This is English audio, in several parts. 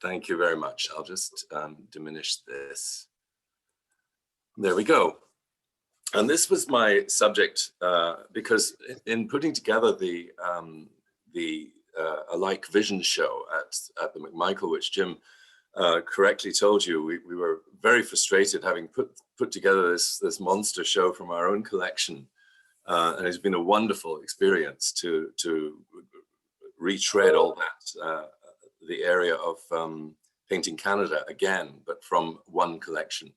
Thank you very much. I'll just diminish this. There we go. And this was my subject because in putting together the Alike Vision show at the McMichael, which Jim correctly told you, we were very frustrated having put together this monster show from our own collection. And it's been a wonderful experience to retread all that, the area of Painting Canada again, but from one collection.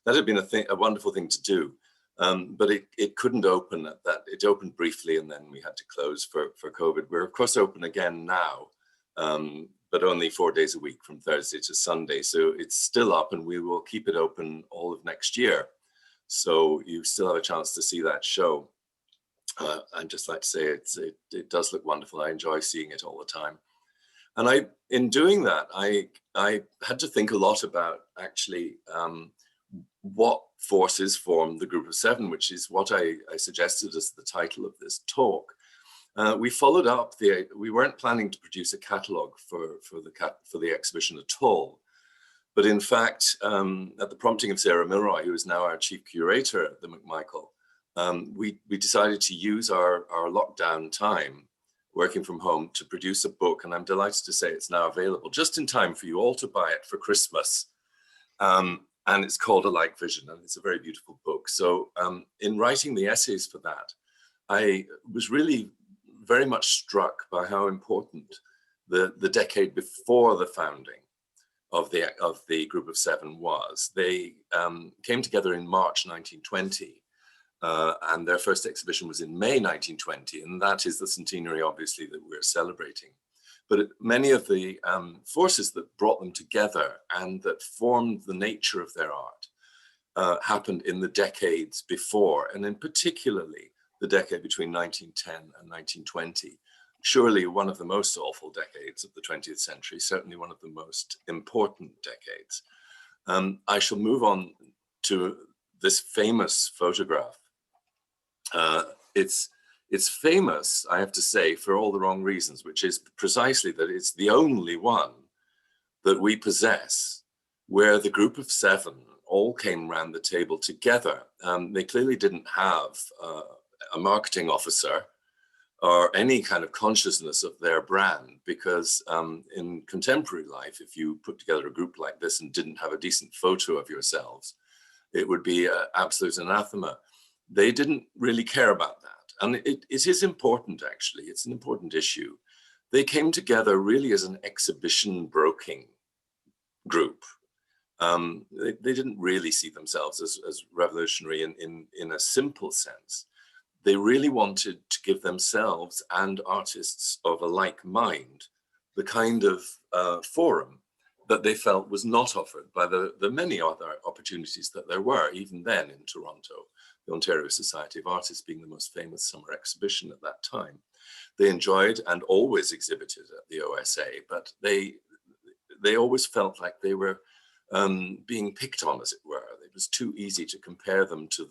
That had been a wonderful thing to do, but it couldn't open at that. It opened briefly and then we had to close for COVID. We're of course open again now, but only 4 days a week from Thursday to Sunday. So it's still up and we will keep it open all of next year. So you still have a chance to see that show. I'd just like to say it does look wonderful. I enjoy seeing it all the time. And in doing that, I had to think a lot about actually what forces form the Group of Seven, which is what I suggested as the title of this talk. We followed up we weren't planning to produce a catalogue for the exhibition at all. But in fact, at the prompting of Sarah Milroy, who is now our chief curator at the McMichael, we decided to use our lockdown time working from home to produce a book, and I'm delighted to say it's now available just in time for you all to buy it for Christmas. And it's called Alike Vision, and it's a very beautiful book. So in writing the essays for that, I was really very much struck by how important the decade before the founding of the Group of Seven was. They came together in March 1920. And their first exhibition was in May 1920, and that is the centenary, obviously, that we're celebrating. But many of the forces that brought them together and that formed the nature of their art happened in the decades before, and in particularly the decade between 1910 and 1920. Surely one of the most awful decades of the 20th century, certainly one of the most important decades. I shall move on to this famous photograph. It's famous, I have to say, for all the wrong reasons, which is precisely that it's the only one that we possess where the Group of Seven all came around the table together. They clearly didn't have a marketing officer or any kind of consciousness of their brand, because in contemporary life, if you put together a group like this and didn't have a decent photo of yourselves, it would be absolute anathema. They didn't really care about that. And it is important, actually. It's an important issue. They came together really as an exhibition broking group. They didn't really see themselves as revolutionary in a simple sense. They really wanted to give themselves and artists of a like mind the kind of forum that they felt was not offered by the many other opportunities that there were, even then in Toronto. The Ontario Society of Artists being the most famous summer exhibition at that time. They enjoyed and always exhibited at the OSA, but they always felt like they were being picked on, as it were. It was too easy to compare them to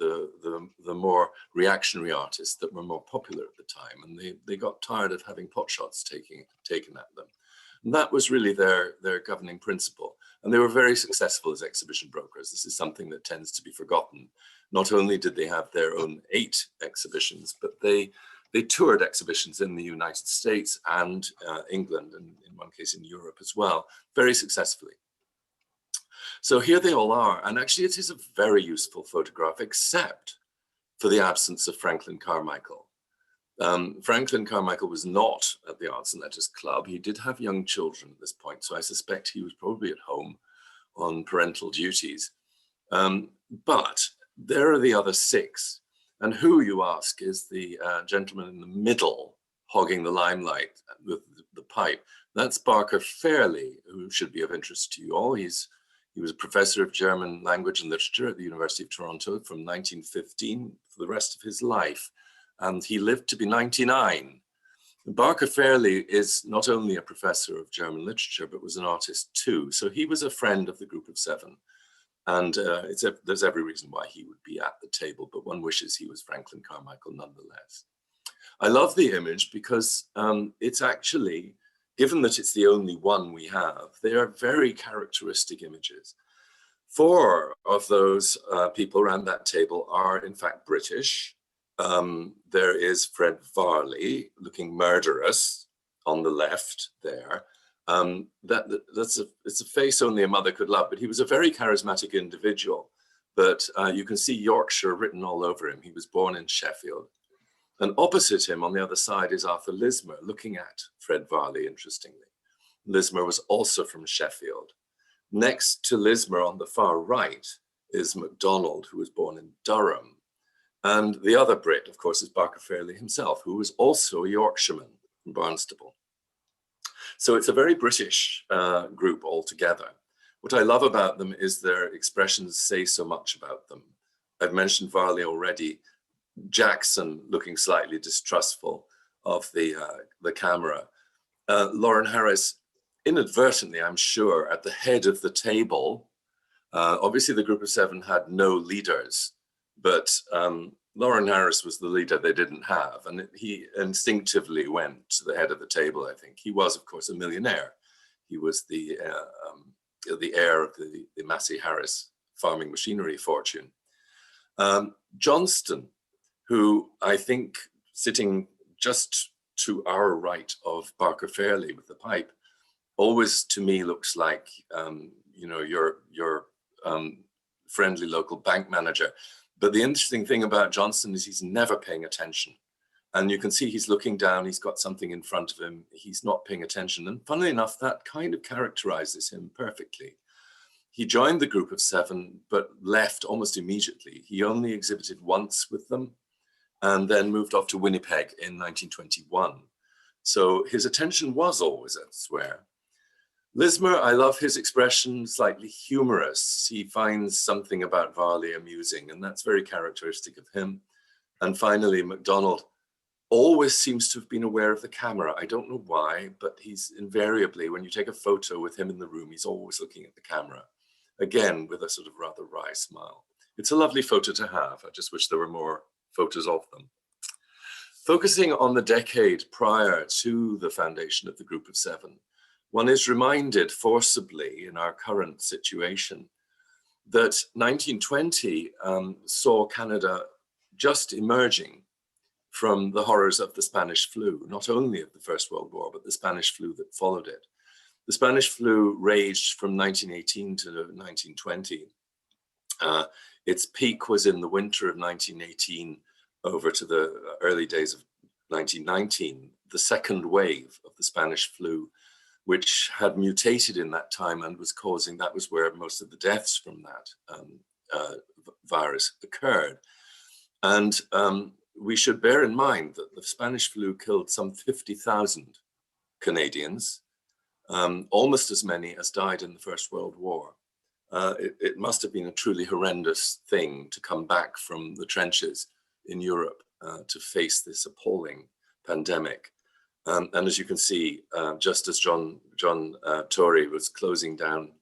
the more reactionary artists that were more popular at the time, and they got tired of having potshots taken at them. And that was really their governing principle. And they were very successful as exhibition brokers. This is something that tends to be forgotten. Not only did they have their own 8 exhibitions, but they toured exhibitions in the United States and England, and in one case in Europe as well, very successfully. So here they all are. And actually it is a very useful photograph, except for the absence of Franklin Carmichael. Franklin Carmichael was not at the Arts and Letters Club. He did have young children at this point, so I suspect he was probably at home on parental duties. But there are the other 6. And who, you ask, is the gentleman in the middle hogging the limelight with the pipe? That's Barker Fairley, who should be of interest to you all. He was a professor of German language and literature at the University of Toronto from 1915 for the rest of his life. And he lived to be 99. Barker Fairley is not only a professor of German literature, but was an artist too. So he was a friend of the Group of Seven. And there's every reason why he would be at the table, but one wishes he was Franklin Carmichael nonetheless. I love the image because it's actually given that it's the only one we have, they are very characteristic images. 4 of those people around that table are in fact British. There is Fred Varley looking murderous on the left there. It's a face only a mother could love, but he was a very charismatic individual. But you can see Yorkshire written all over him. He was born in Sheffield. And opposite him on the other side is Arthur Lismer looking at Fred Varley, interestingly. Lismer was also from Sheffield. Next to Lismer on the far right is MacDonald, who was born in Durham. And the other Brit, of course, is Barker Fairley himself, who was also a Yorkshireman from Barnstaple. So it's a very British group altogether. What I love about them is their expressions say so much about them. I've mentioned Varley already. Jackson looking slightly distrustful of the camera. Lauren Harris, inadvertently, I'm sure, at the head of the table. Obviously, the group of 7 had no leaders, but Lauren Harris was the leader they didn't have, and he instinctively went to the head of the table, I think. He was, of course, a millionaire. He was the heir of the Massey Harris farming machinery fortune. Johnston, who I think sitting just to our right of Barker Fairley with the pipe, always to me looks like your friendly local bank manager. But the interesting thing about Johnston is he's never paying attention. And you can see he's looking down, he's got something in front of him, he's not paying attention. And funnily enough, that kind of characterizes him perfectly. He joined the group of 7, but left almost immediately. He only exhibited once with them and then moved off to Winnipeg in 1921. So his attention was always elsewhere. Lismer, I love his expression, slightly humorous. He finds something about Varley amusing, and that's very characteristic of him. And finally, MacDonald always seems to have been aware of the camera. I don't know why, but he's invariably, when you take a photo with him in the room, he's always looking at the camera, again, with a sort of rather wry smile. It's a lovely photo to have. I just wish there were more photos of them. Focusing on the decade prior to the foundation of the group of 7, one is reminded forcibly in our current situation that 1920 saw Canada just emerging from the horrors of the Spanish flu, not only of the First World War, but the Spanish flu that followed it. The Spanish flu raged from 1918 to 1920. Its peak was in the winter of 1918 over to the early days of 1919, the second wave of the Spanish flu, which had mutated in that time and was causing, that was where most of the deaths from that virus occurred. And we should bear in mind that the Spanish flu killed some 50,000 Canadians, almost as many as died in the First World War. It must have been a truly horrendous thing to come back from the trenches in Europe to face this appalling pandemic. And as you can see, just as John Tory was closing down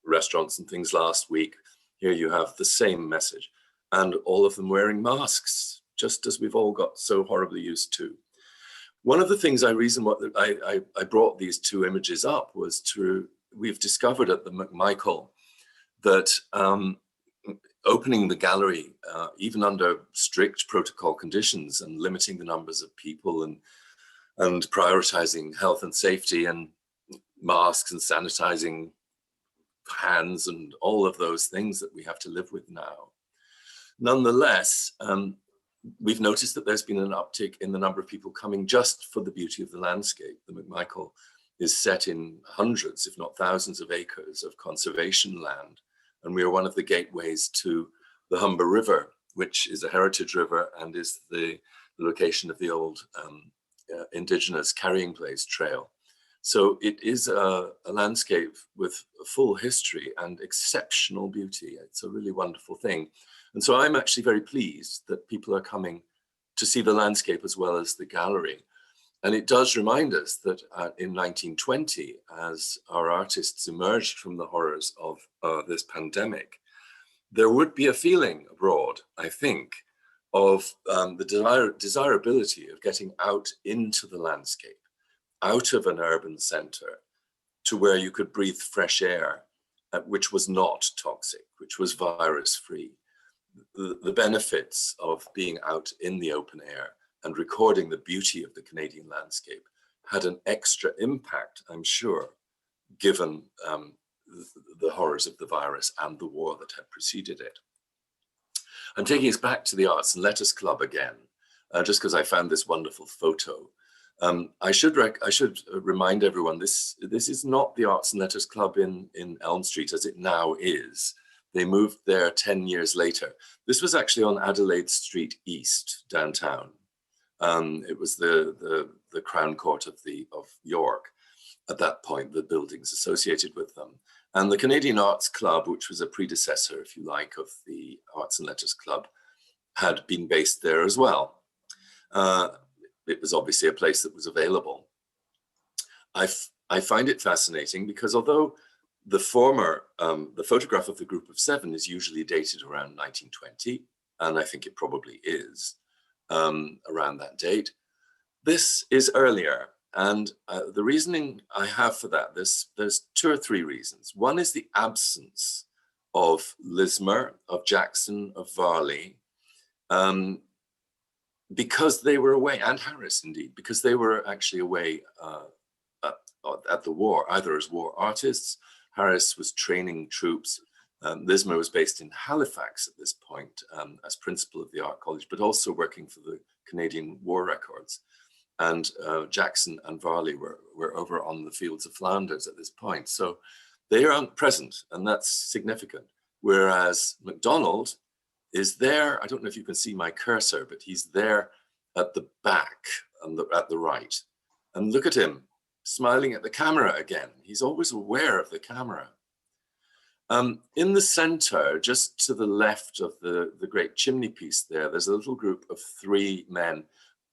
restaurants and things last week, here you have the same message, and all of them wearing masks, just as we've all got so horribly used to. One of the things I brought these 2 images up was we've discovered at the McMichael that opening the gallery, even under strict protocol conditions and limiting the numbers of people and prioritizing health and safety and masks and sanitizing hands and all of those things that we have to live with now. Nonetheless, we've noticed that there's been an uptick in the number of people coming just for the beauty of the landscape. The McMichael is set in hundreds, if not thousands of acres of conservation land. And we are one of the gateways to the Humber River, which is a heritage river and is the location of the old Indigenous carrying place trail. So it is a landscape with a full history and exceptional beauty. It's a really wonderful thing. And so I'm actually very pleased that people are coming to see the landscape as well as the gallery. And it does remind us that in 1920, as our artists emerged from the horrors of this pandemic, there would be a feeling abroad, I think, of the desirability of getting out into the landscape out of an urban center to where you could breathe fresh air, which was not toxic, which was virus-free. The benefits of being out in the open air and recording the beauty of the Canadian landscape had an extra impact, I'm sure, given the horrors of the virus and the war that had preceded it. I'm taking us back to the Arts and Letters Club again, just because I found this wonderful photo. I should remind everyone, this is not the Arts and Letters Club in Elm Street as it now is. They moved there 10 years later. This was actually on Adelaide Street East, downtown. It was the Crown Court of York at that point, the buildings associated with them. And the Canadian Arts Club, which was a predecessor, if you like, of the Arts and Letters Club, had been based there as well. It was obviously a place that was available. I find it fascinating because although the photograph of the group of seven is usually dated around 1920, and I think it probably is around that date, this is earlier. And the reasoning I have for that, there's two or three reasons. One is the absence of Lismer, of Jackson, of Varley, because they were away, and Harris indeed, because they were actually away at the war, either as war artists. Harris was training troops. Lismer was based in Halifax at this point as principal of the Art College, but also working for the Canadian War Records. And Jackson and Varley were over on the fields of Flanders at this point. So they aren't present, and that's significant. Whereas MacDonald is there, I don't know if you can see my cursor, but he's there at the back and at the right. And look at him, smiling at the camera again. He's always aware of the camera. In the center, just to the left of the great chimney piece there's a little group of three men.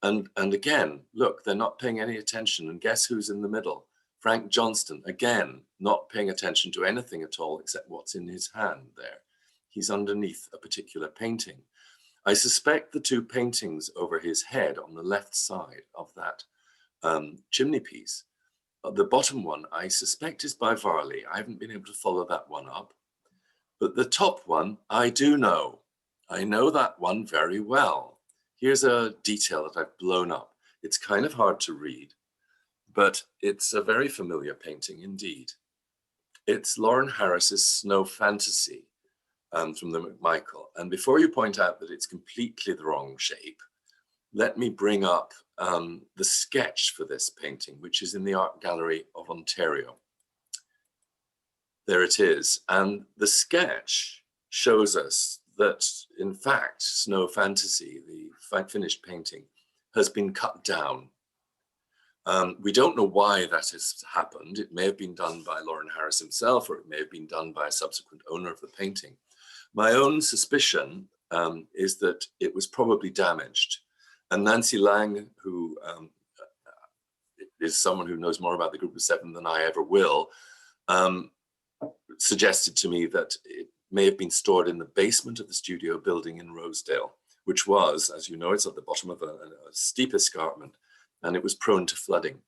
And again, look, they're not paying any attention. And guess who's in the middle? Frank Johnston, again, not paying attention to anything at all except what's in his hand there. He's underneath a particular painting. I suspect the two paintings over his head on the left side of that chimney piece, the bottom one, I suspect is by Varley. I haven't been able to follow that one up. But the top one, I do know. I know that one very well. Here's a detail that I've blown up. It's kind of hard to read, but it's a very familiar painting indeed. It's Lauren Harris's Snow Fantasy from the McMichael. And before you point out that it's completely the wrong shape, let me bring up the sketch for this painting, which is in the Art Gallery of Ontario. There it is. And the sketch shows us that, in fact, Snow Fantasy, the finished painting, has been cut down. We don't know why that has happened. It may have been done by Lauren Harris himself, or it may have been done by a subsequent owner of the painting. My own suspicion is that it was probably damaged. And Nancy Lang, who is someone who knows more about the group of seven than I ever will, suggested to me that it may have been stored in the basement of the studio building in Rosedale, which was, as you know, it's at the bottom of a steep escarpment, and it was prone to flooding.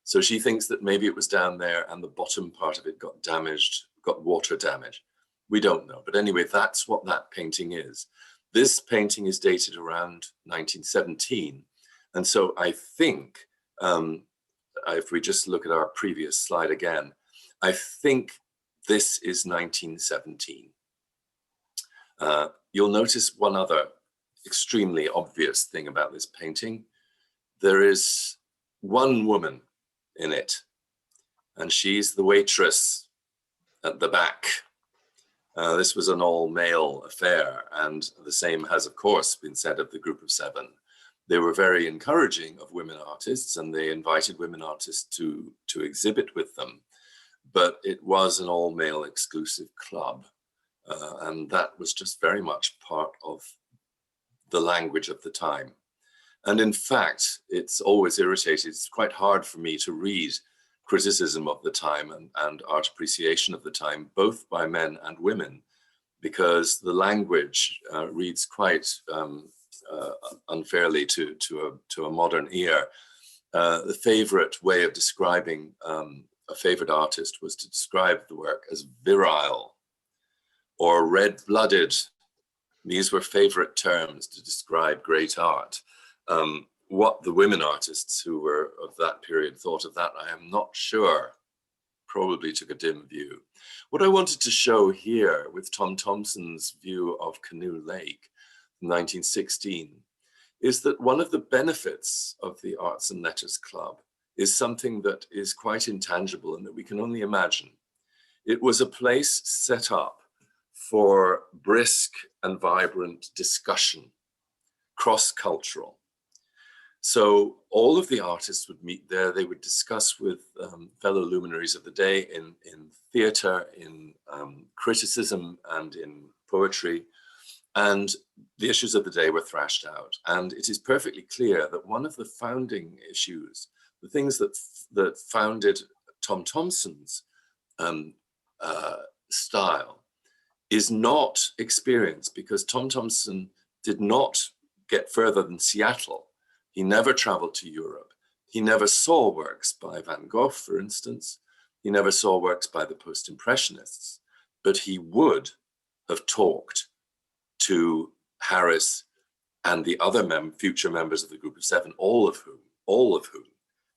So she thinks that maybe it was down there and the bottom part of it got damaged, got water damage. We don't know. But anyway, that's what that painting is. This painting is dated around 1917. And so I think, if we just look at our previous slide again, I think this is 1917. You'll notice one other extremely obvious thing about this painting. There is one woman in it, and she's the waitress at the back. This was an all-male affair, and the same has, of course, been said of the group of seven. They were very encouraging of women artists, and they invited women artists to exhibit with them. But it was an all-male exclusive club, and that was just very much part of the language of the time. And in fact, it's always irritated. It's quite hard for me to read criticism of the time and art appreciation of the time, both by men and women, because the language reads quite unfairly to a modern ear. the favorite way of describing a favorite artist was to describe the work as virile or red-blooded. These were favorite terms to describe great art. What the women artists who were of that period thought of that, I am not sure. Probably took a dim view. What I wanted to show here with Tom Thomson's view of Canoe Lake in 1916 is that one of the benefits of the Arts and Letters Club is something that is quite intangible and that we can only imagine. It was a place set up for brisk and vibrant discussion, cross-cultural. So all of the artists would meet there. They would discuss with fellow luminaries of the day in theater, in criticism, and in poetry. And the issues of the day were thrashed out. And it is perfectly clear that one of the founding issues, the things that founded Tom Thomson's style, is not experience, because Tom Thomson did not get further than Seattle. He never traveled to Europe. He never saw works by Van Gogh, for instance. He never saw works by the Post-Impressionists, but he would have talked to Harris and the other future members of the Group of Seven, all of whom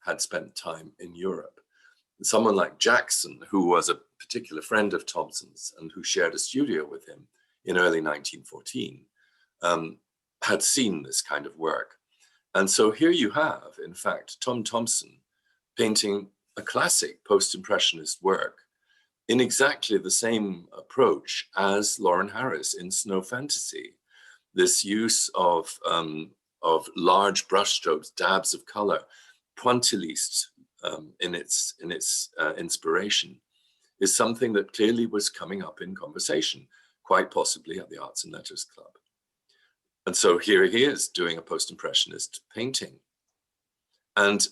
had spent time in Europe. And someone like Jackson, who was a particular friend of Thomson's and who shared a studio with him in early 1914, had seen this kind of work. And so here you have, in fact, Tom Thomson painting a classic post-impressionist work in exactly the same approach as Lauren Harris in Snow Fantasy. This use of large brushstrokes, dabs of color, pointilliste in its inspiration, is something that clearly was coming up in conversation, quite possibly at the Arts and Letters Club. And so here he is doing a post-impressionist painting. And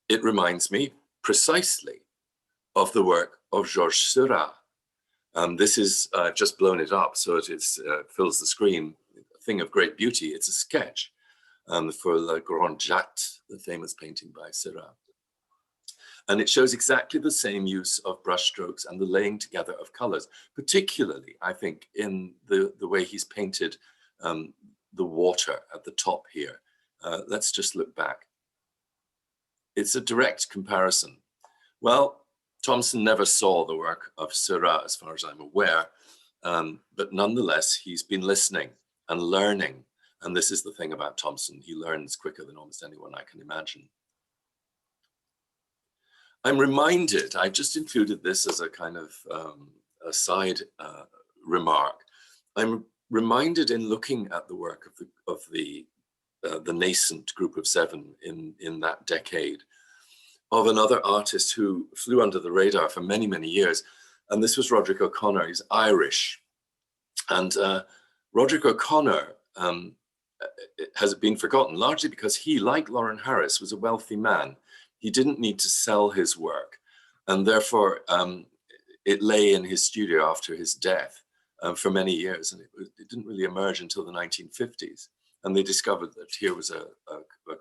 it reminds me precisely of the work of Georges Seurat. This is just blown it up so it fills the screen, a thing of great beauty. It's a sketch for La Grande Jatte, the famous painting by Seurat. And it shows exactly the same use of brushstrokes and the laying together of colors, particularly, I think, in the way he's painted the water at the top here. Let's just look back. It's a direct comparison. Well, Thomson never saw the work of Seurat, as far as I'm aware, but nonetheless, he's been listening and learning. And this is the thing about Thomson. He learns quicker than almost anyone I can imagine. I'm reminded, I just included this as a kind of a side remark. I'm reminded in looking at the work of the nascent Group of Seven in that decade of another artist who flew under the radar for many, many years. And this was Roderick O'Connor. He's Irish. And Roderick O'Connor has been forgotten largely because he, like Lauren Harris, was a wealthy man. He didn't need to sell his work. And therefore, it lay in his studio after his death for many years. And it didn't really emerge until the 1950s. And they discovered that here was a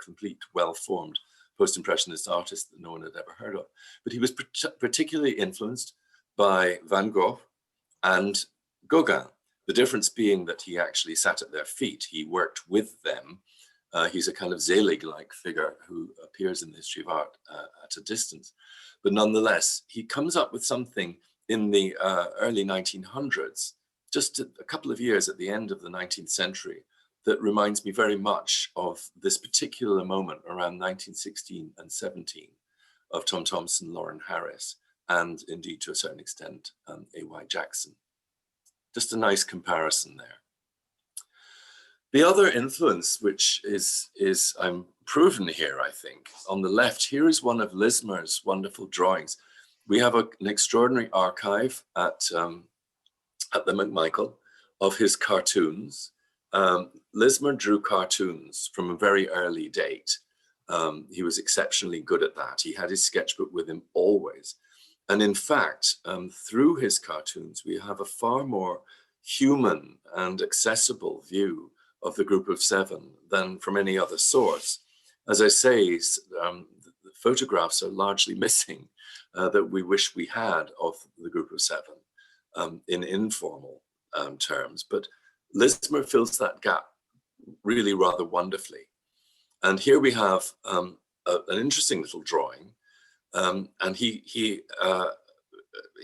complete, well-formed post-impressionist artist that no one had ever heard of. But he was particularly influenced by Van Gogh and Gauguin. The difference being that he actually sat at their feet. He worked with them. He's a kind of Selig-like figure who appears in the history of art at a distance. But nonetheless, he comes up with something in the early 1900s, just a couple of years at the end of the 19th century, that reminds me very much of this particular moment around 1916 and 17 of Tom Thomson, Lauren Harris, and indeed to a certain extent, A.Y. Jackson. Just a nice comparison there. The other influence, which is I'm proven here, I think, on the left, here is one of Lismer's wonderful drawings. We have an extraordinary archive at the McMichael of his cartoons. Lismer drew cartoons from a very early date. He was exceptionally good at that. He had his sketchbook with him always. And in fact, through his cartoons, we have a far more human and accessible view of the Group of Seven than from any other source. As I say, photographs are largely missing that we wish we had of the group of seven in informal terms. But Lismer fills that gap really rather wonderfully. And here we have an interesting little drawing, and he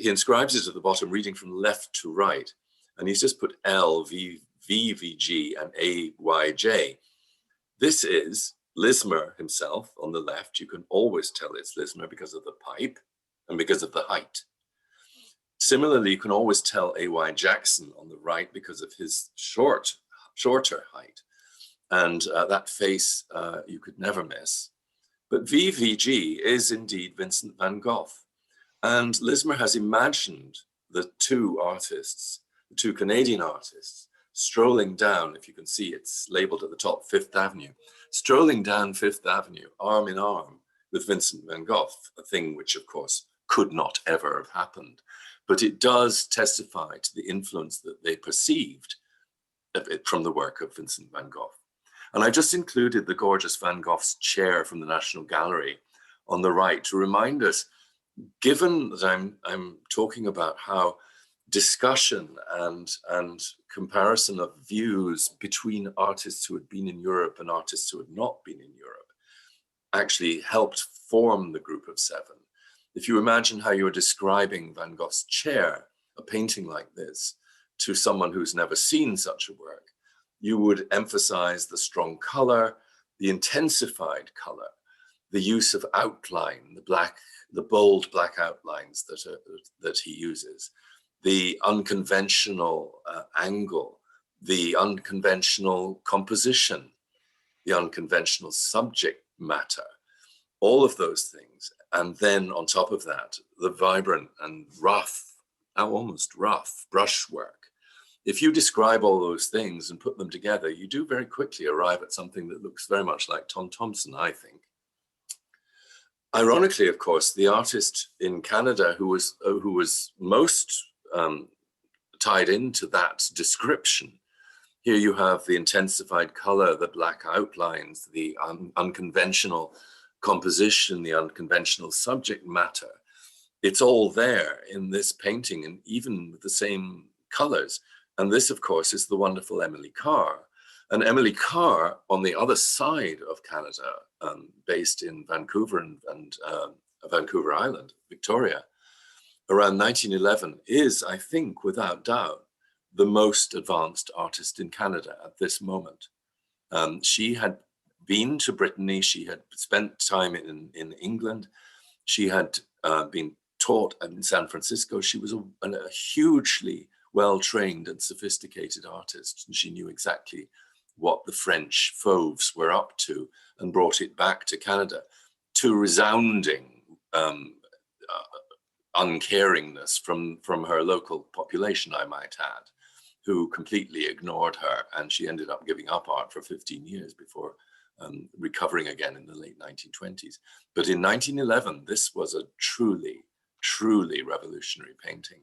inscribes it at the bottom, reading from left to right, and he's just put L, V, VG, and AYJ. This is Lismer himself on the left. You can always tell it's Lismer because of the pipe and because of the height. Similarly, you can always tell A.Y. Jackson on the right because of his shorter height. And that face you could never miss. But VVG is indeed Vincent van Gogh. And Lismer has imagined the two artists, the two Canadian artists, strolling down, if you can see it's labeled at the top, Fifth Avenue, strolling down Fifth Avenue, arm in arm with Vincent van Gogh, a thing which of course could not ever have happened. But it does testify to the influence that they perceived of it from the work of Vincent van Gogh. And I just included the gorgeous Van Gogh's chair from the National Gallery on the right to remind us, given that I'm talking about how discussion and comparison of views between artists who had been in Europe and artists who had not been in Europe actually helped form the group of seven. If you imagine how you're describing Van Gogh's chair, a painting like this, to someone who's never seen such a work, you would emphasize the strong color, the intensified color, the use of outline, the bold black outlines that he uses, the unconventional angle, the unconventional composition, the unconventional subject matter, all of those things. And then on top of that, the vibrant and rough, almost rough brushwork. If you describe all those things and put them together, you do very quickly arrive at something that looks very much like Tom Thompson, I think. Ironically, of course, the artist in Canada who was most tied into that description, here you have the intensified color, the black outlines, the unconventional composition, the unconventional subject matter. It's all there in this painting, and even with the same colors. And this, of course, is the wonderful Emily Carr. And Emily Carr, on the other side of Canada, based in Vancouver and Vancouver Island, Victoria, around 1911, is, I think, without doubt, the most advanced artist in Canada at this moment. She had been to Brittany, she had spent time in England, she had been taught in San Francisco. She was a hugely well-trained and sophisticated artist, and she knew exactly what the French fauves were up to and brought it back to Canada to resounding uncaringness from her local population, I might add, who completely ignored her, and she ended up giving up art for 15 years before recovering again in the late 1920s. But in 1911, this was a truly, truly revolutionary painting.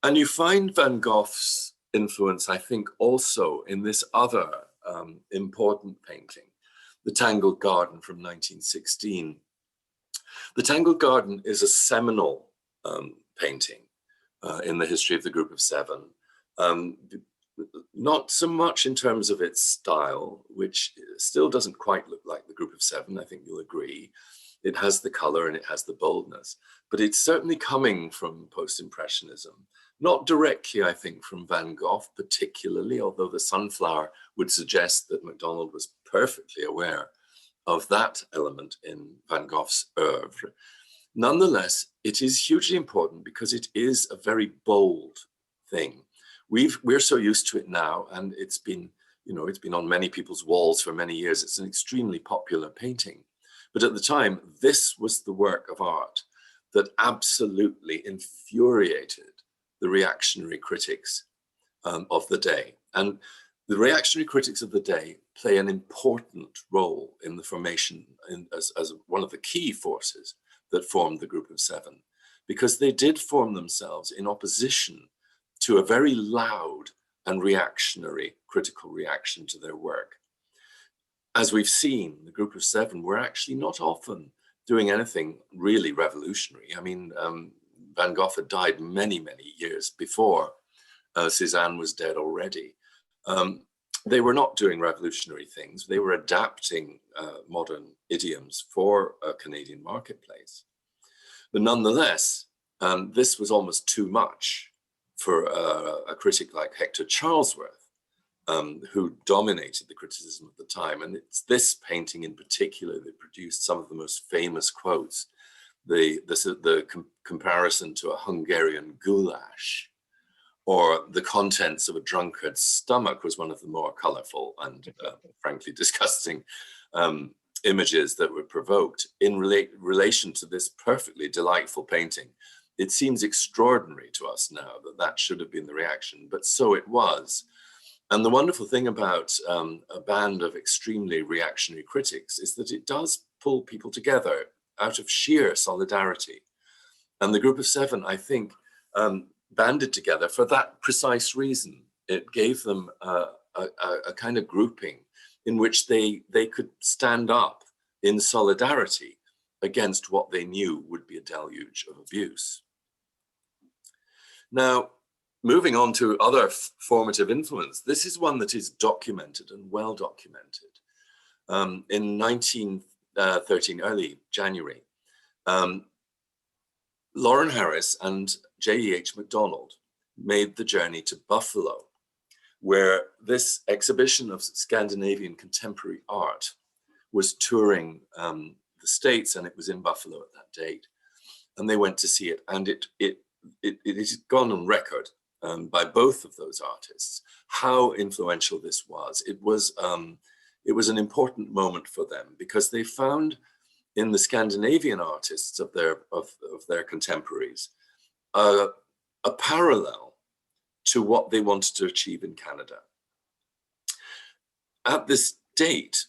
And you find Van Gogh's influence, I think, also in this other important painting, The Tangled Garden from 1916. The Tangled Garden is a seminal painting in the history of the group of seven. Not so much in terms of its style, which still doesn't quite look like the group of seven, I think you'll agree. It has the color and it has the boldness, but it's certainly coming from post-impressionism. Not directly, I think, from Van Gogh particularly, although the sunflower would suggest that MacDonald was perfectly aware of that element in Van Gogh's oeuvre. Nonetheless, it is hugely important because it is a very bold thing. We're so used to it now, and it's been on many people's walls for many years. It's an extremely popular painting. But at the time, this was the work of art that absolutely infuriated the reactionary critics of the day. And the reactionary critics of the day play an important role in the formation as one of the key forces that formed the group of seven, because they did form themselves in opposition to a very loud and reactionary critical reaction to their work. as we've seen, the group of seven were actually not often doing anything really revolutionary. I mean, Van Gogh had died many, many years before Cézanne was dead already. They were not doing revolutionary things. They were adapting modern idioms for a Canadian marketplace. But nonetheless, this was almost too much for a critic like Hector Charlesworth, who dominated the criticism of the time. And it's this painting in particular that produced some of the most famous quotes. The comparison to a Hungarian goulash, or the contents of a drunkard's stomach, was one of the more colorful and frankly disgusting images that were provoked in relation to this perfectly delightful painting. It seems extraordinary to us now that that should have been the reaction, but so it was. And the wonderful thing about a band of extremely reactionary critics is that it does pull people together out of sheer solidarity. And the group of seven, I think, banded together for that precise reason. It gave them a kind of grouping in which they could stand up in solidarity against what they knew would be a deluge of abuse. Now, moving on to other formative influence, this is one that is documented and well documented. In 1913, early January, Lauren Harris and J.E.H. MacDonald made the journey to Buffalo, where this exhibition of Scandinavian contemporary art was touring the States, and it was in Buffalo at that date. And they went to see it, and it has gone on record by both of those artists how influential this was. It was an important moment for them because they found in the Scandinavian artists of their contemporaries a parallel to what they wanted to achieve in Canada. At this date,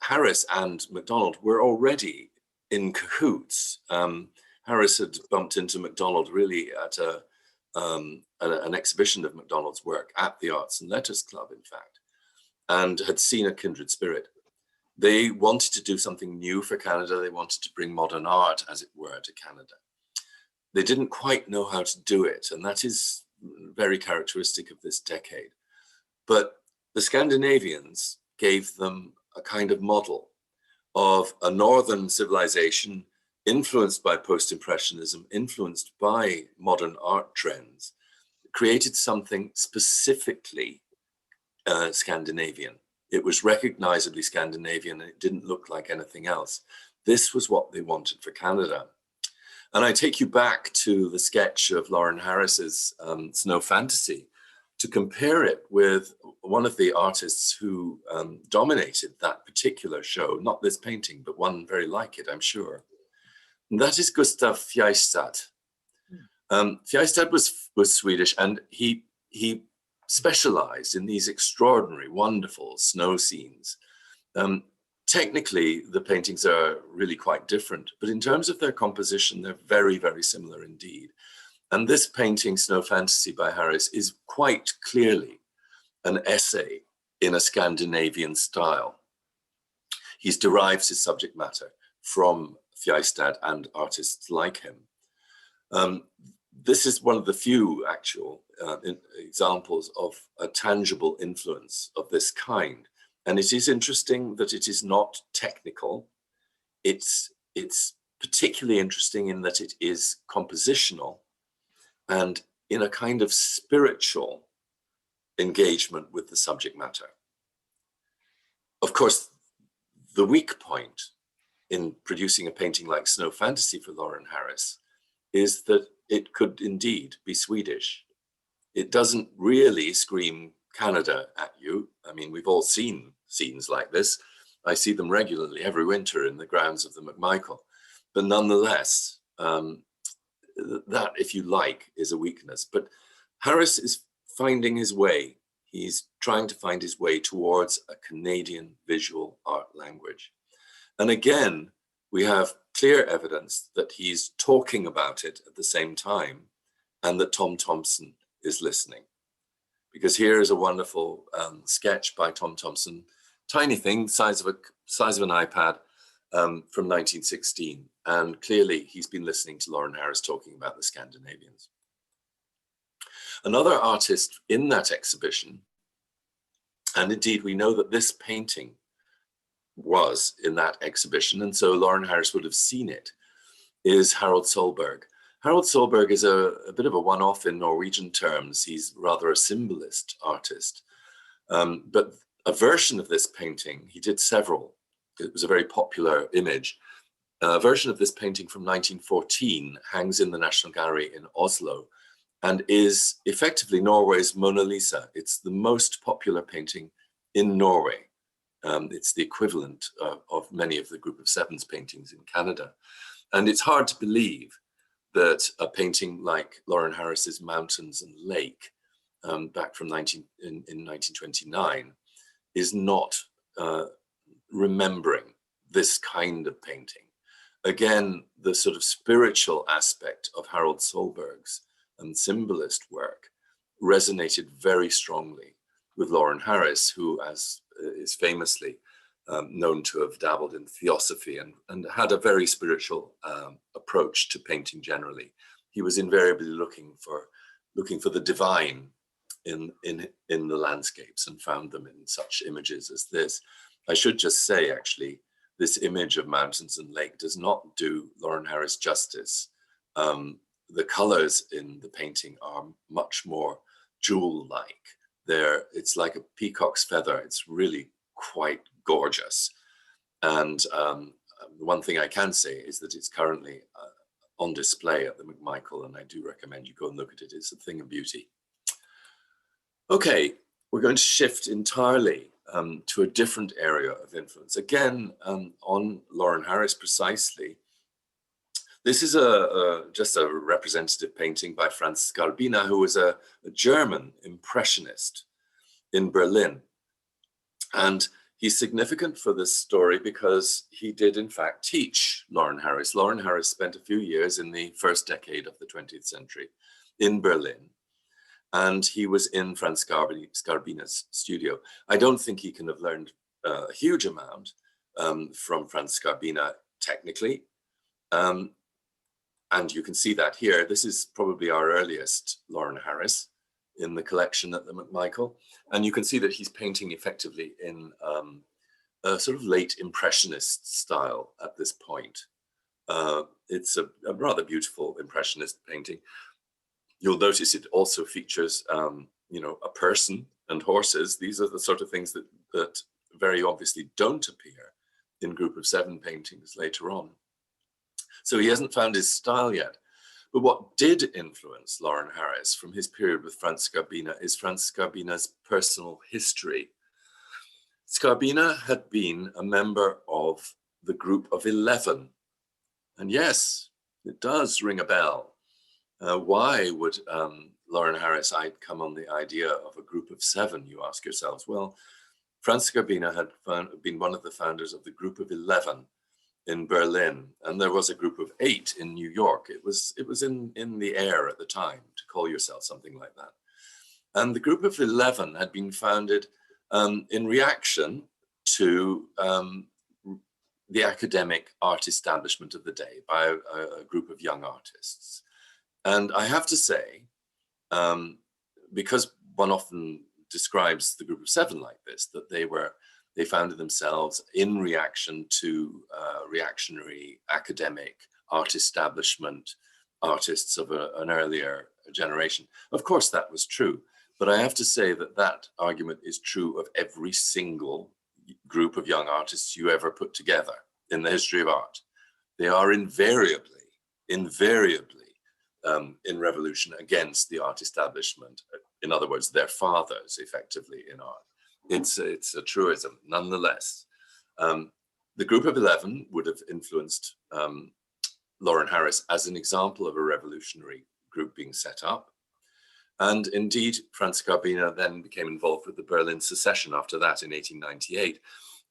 Harris and MacDonald were already in cahoots. Harris had bumped into MacDonald really at an exhibition of MacDonald's work at the Arts and Letters Club, in fact, and had seen a kindred spirit. They wanted to do something new for Canada. They wanted to bring modern art, as it were, to Canada. They didn't quite know how to do it, and that is very characteristic of this decade. But the Scandinavians gave them a kind of model of a northern civilization influenced by post-impressionism, influenced by modern art trends, created something specifically Scandinavian. It was recognizably Scandinavian, and it didn't look like anything else. This was what they wanted for Canada. And I take you back to the sketch of Lauren Harris's Snow Fantasy to compare it with one of the artists who dominated that particular show, not this painting, but one very like it, I'm sure. And that is Gustav Fiesta. Fiesta was Swedish, and he specialized in these extraordinary, wonderful snow scenes. Technically, the paintings are really quite different, but in terms of their composition, they're very, very similar indeed. And this painting, Snow Fantasy by Harris, is quite clearly an essay in a Scandinavian style. He derives his subject matter from Fiesta and artists like him. This is one of the few actual examples of a tangible influence of this kind. And it is interesting that it is not technical. It's particularly interesting in that it is compositional and in a kind of spiritual engagement with the subject matter. Of course, the weak point in producing a painting like Snow Fantasy for Lauren Harris is that it could indeed be Swedish. It doesn't really scream Canada at you. I mean, we've all seen scenes like this. I see them regularly every winter in the grounds of the McMichael. But nonetheless, that, if you like, is a weakness. But Harris is finding his way. He's trying to find his way towards a Canadian visual art language. And again, we have clear evidence that he's talking about it at the same time and that Tom Thompson is listening. Because here is a wonderful sketch by Tom Thompson tiny thing, size of an iPad, from 1916. And clearly he's been listening to Lauren Harris talking about the Scandinavians. Another artist in that exhibition, and indeed we know that this painting was in that exhibition, and so Lauren Harris would have seen it, is Harald Solberg. Harald Solberg is a bit of a one-off in Norwegian terms. He's rather a symbolist artist. But a version of this painting, he did several. It was a very popular image. A version of this painting from 1914 hangs in the National Gallery in Oslo and is effectively Norway's Mona Lisa. It's the most popular painting in Norway. It's the equivalent of many of the Group of Seven's paintings in Canada. And it's hard to believe that a painting like Lauren Harris's Mountains and Lake, back from 1929, is not remembering this kind of painting. Again, the sort of spiritual aspect of Harald Solberg's symbolist work resonated very strongly with Lauren Harris, who, as is famously known to have dabbled in theosophy and had a very spiritual approach to painting generally. He was invariably looking for the divine in the landscapes and found them in such images as this. I should just say, actually, this image of mountains and lake does not do Lauren Harris justice. The colors in the painting are much more jewel-like. It's like a peacock's feather. It's really quite gorgeous. And one thing I can say is that it's currently on display at the McMichael, and I do recommend you go and look at it. It's a thing of beauty. Okay, we're going to shift entirely to a different area of influence. Again, on Lauren Harris precisely. This is just a representative painting by Franz Gabina, who was a German impressionist in Berlin. And he's significant for this story because he did, in fact, teach Lauren Harris. Lauren Harris spent a few years in the first decade of the 20th century in Berlin. And he was in Franz Gabina's studio. I don't think he can have learned a huge amount from Franz Gabina technically. And you can see that here. This is probably our earliest Lauren Harris in the collection at the McMichael. And you can see that he's painting effectively in a sort of late impressionist style at this point. It's a rather beautiful impressionist painting. You'll notice it also features, a person and horses. These are the sort of things that very obviously don't appear in Group of Seven paintings later on. So he hasn't found his style yet. But what did influence Lauren Harris from his period with Franz Gabina is Franz Gabina's personal history. Gabina had been a member of the Group of 11. And yes, it does ring a bell. Why would Lauren Harris come on the idea of a Group of 7, you ask yourselves? Well, Franz Gabina had been one of the founders of the Group of 11 in Berlin, and there was a Group of 8 in New York. It was in the air at the time to call yourself something like that. And the Group of 11 had been founded in reaction to the academic art establishment of the day by a group of young artists. And I have to say, because one often describes the Group of 7 like this, that they founded themselves in reaction to reactionary academic art establishment artists of an earlier generation. Of course, that was true. But I have to say that argument is true of every single group of young artists you ever put together in the history of art. They are invariably in revolution against the art establishment. In other words, their fathers, effectively, in art. It's a truism, nonetheless. The Group of 11 would have influenced Lauren Harris as an example of a revolutionary group being set up. And indeed, Franz Gabina then became involved with the Berlin Secession after that in 1898.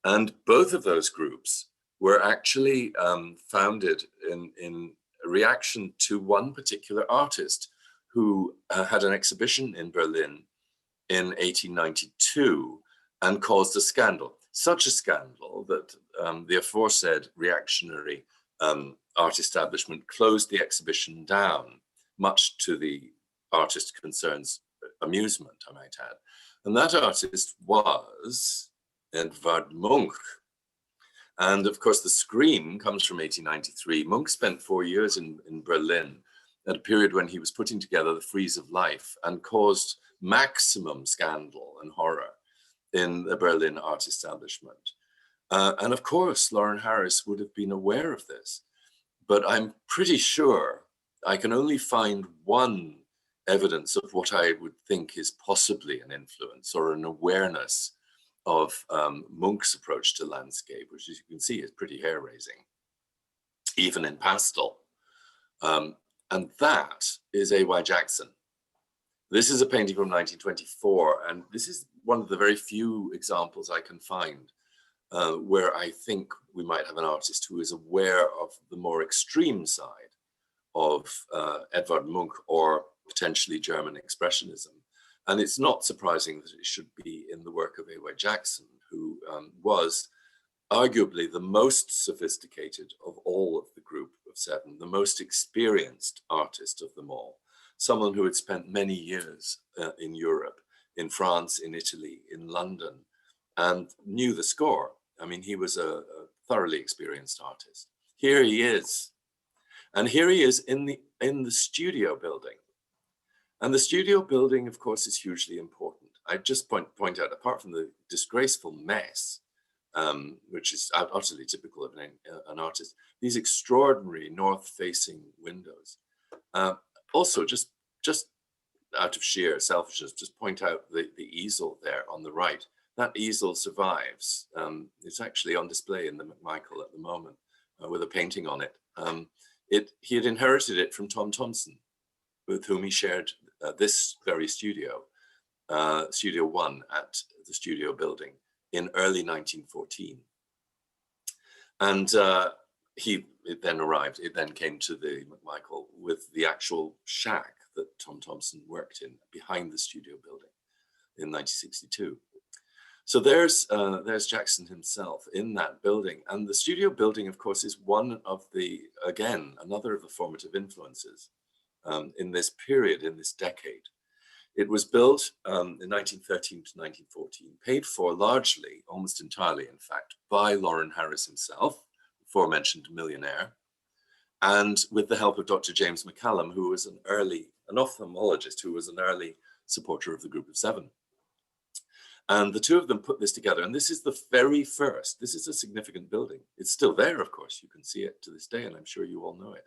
And both of those groups were actually founded in reaction to one particular artist who had an exhibition in Berlin in 1892 and caused a scandal. such a scandal that the aforesaid reactionary art establishment closed the exhibition down, much to the artist concern's amusement, I might add. And that artist was Edvard Munch. And of course, the scream comes from 1893. Munch spent 4 years in Berlin at a period when he was putting together the Frieze of Life and caused maximum scandal and horror in the Berlin art establishment. And of course, Lauren Harris would have been aware of this, but I'm pretty sure I can only find one evidence of what I would think is possibly an influence or an awareness of Munch's approach to landscape, which, as you can see, is pretty hair-raising, even in pastel. And that is A.Y. Jackson. This is a painting from 1924, and this is one of the very few examples I can find where I think we might have an artist who is aware of the more extreme side of Edvard Munch or potentially German Expressionism. And it's not surprising that it should be in the work of A.Y. Jackson, who was arguably the most sophisticated of all of the group of seven, the most experienced artist of them all, someone who had spent many years in Europe, in France, in Italy, in London, and knew the score. I mean, he was a thoroughly experienced artist. Here he is. And here he is in the studio building. And the studio building, of course, is hugely important. I just point out, apart from the disgraceful mess, which is utterly typical of an artist, these extraordinary north-facing windows. Also, just out of sheer selfishness, just point out the easel there on the right. That easel survives. It's actually on display in the McMichael at the moment with a painting on it. He had inherited it from Tom Thompson, with whom he shared this very studio, Studio One at the studio building in early 1914. And it then arrived, it then came to the McMichael with the actual shack that Tom Thompson worked in behind the studio building in 1962. So there's Jackson himself in that building. And the studio building, of course, is one of the, again, another of the formative influences in this period, in this decade. It was built in 1913 to 1914, paid for largely, almost entirely, in fact, by Lauren Harris himself, aforementioned millionaire, and with the help of Dr. James McCallum, who was an ophthalmologist, who was an early supporter of the Group of Seven. And the two of them put this together. And this is the very first, this is a significant building. It's still there, of course. You can see it to this day, and I'm sure you all know it,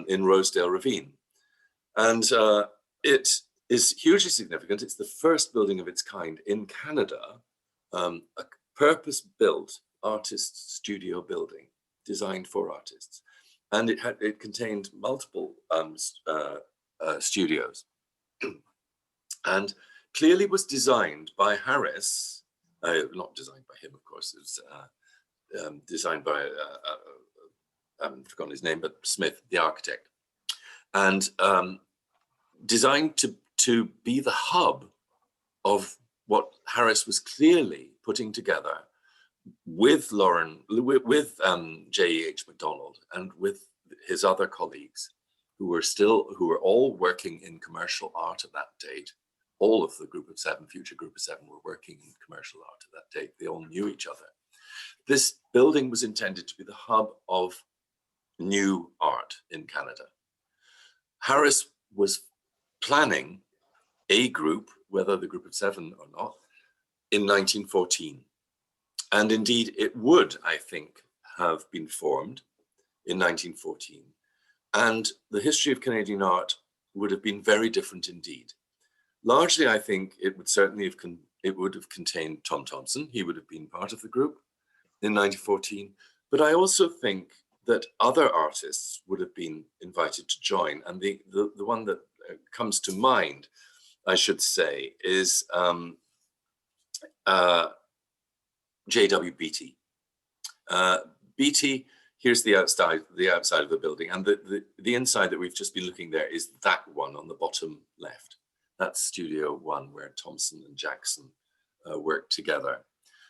in Rosedale Ravine. And it is hugely significant. It's the first building of its kind in Canada, a purpose-built artist studio building designed for artists. And it contained multiple studios. And clearly was designed by Harris, not designed by him, of course. It was designed by, I've forgotten his name, but Smith, the architect. And designed to be the hub of what Harris was clearly putting together with J.E.H. MacDonald and with his other colleagues who were all working in commercial art at that date. All of the Group of Seven, future Group of Seven, were working in commercial art at that date. They all knew each other. This building was intended to be the hub of new art in Canada. Harris was planning a group, whether the Group of Seven or not, in 1914. And indeed, it would, I think, have been formed in 1914. And the history of Canadian art would have been very different indeed. Largely, I think it would certainly have contained Tom Thompson. He would have been part of the group in 1914. But I also think that other artists would have been invited to join. And the one that comes to mind, I should say, is J.W. Beatty. Beatty, here's the outside of the building. And the inside that we've just been looking there is that one on the bottom left. That's Studio One, where Thompson and Jackson worked together.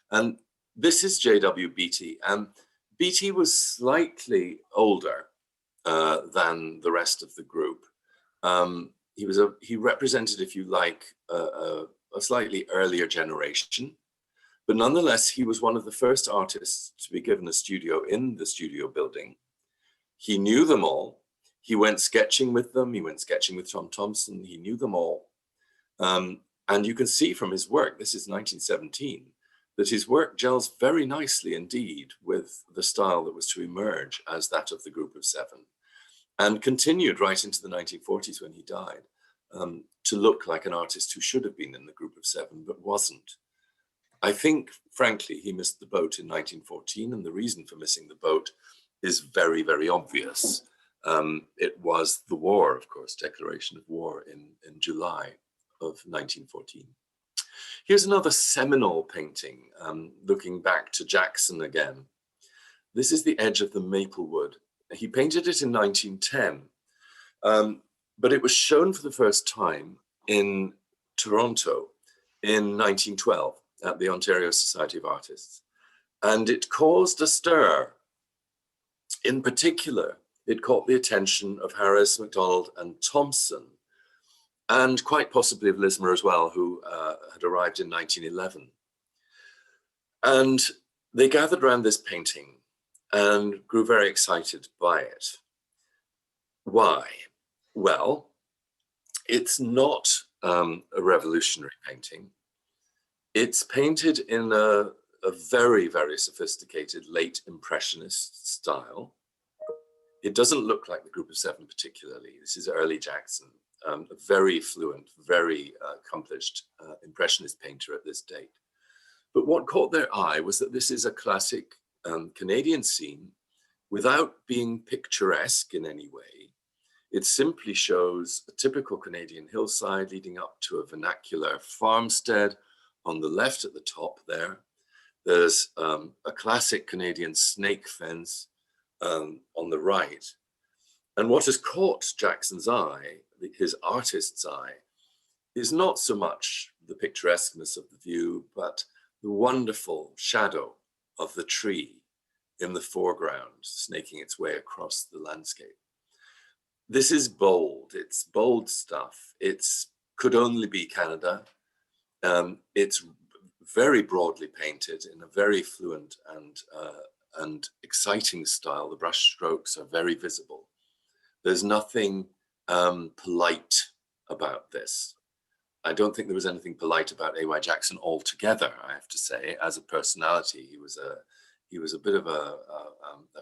And This is J.W. Beatty, and Beatty was slightly older than the rest of the group. He represented, if you like, a slightly earlier generation, but nonetheless, he was one of the first artists to be given a studio in the studio building. He knew them all. He went sketching with them. He went sketching with Tom Thompson. He knew them all. And you can see from his work, this is 1917, that his work gels very nicely indeed with the style that was to emerge as that of the Group of Seven, and continued right into the 1940s when he died, to look like an artist who should have been in the Group of Seven, but wasn't. I think, frankly, he missed the boat in 1914, and the reason for missing the boat is very, very obvious. It was the war, of course, declaration of war in July of 1914. Here's another seminal painting, looking back to Jackson again. This is the edge of the Maplewood. He painted it in 1910, but it was shown for the first time in Toronto in 1912 at the Ontario Society of Artists. And it caused a stir. In particular, it caught the attention of Harris, MacDonald, and Thompson, and quite possibly of Lismer as well, who had arrived in 1911. And they gathered around this painting and grew very excited by it. Why? Well, it's not a revolutionary painting. It's painted in a very, very sophisticated late Impressionist style. It doesn't look like the Group of Seven particularly. This is early Jackson, a very fluent, very accomplished Impressionist painter at this date. But what caught their eye was that this is a classic Canadian scene without being picturesque in any way. It simply shows a typical Canadian hillside leading up to a vernacular farmstead on the left at the top there. There's a classic Canadian snake fence on the right. And what has caught Jackson's eye, his artist's eye, is not so much the picturesqueness of the view, but the wonderful shadow of the tree in the foreground, snaking its way across the landscape. This is bold, it's bold stuff. It's could only be Canada. It's very broadly painted in a very fluent and exciting style. The brush strokes are very visible. There's nothing polite about this. I don't think there was anything polite about A.Y. Jackson altogether, I have to say. As a personality, he was a bit of a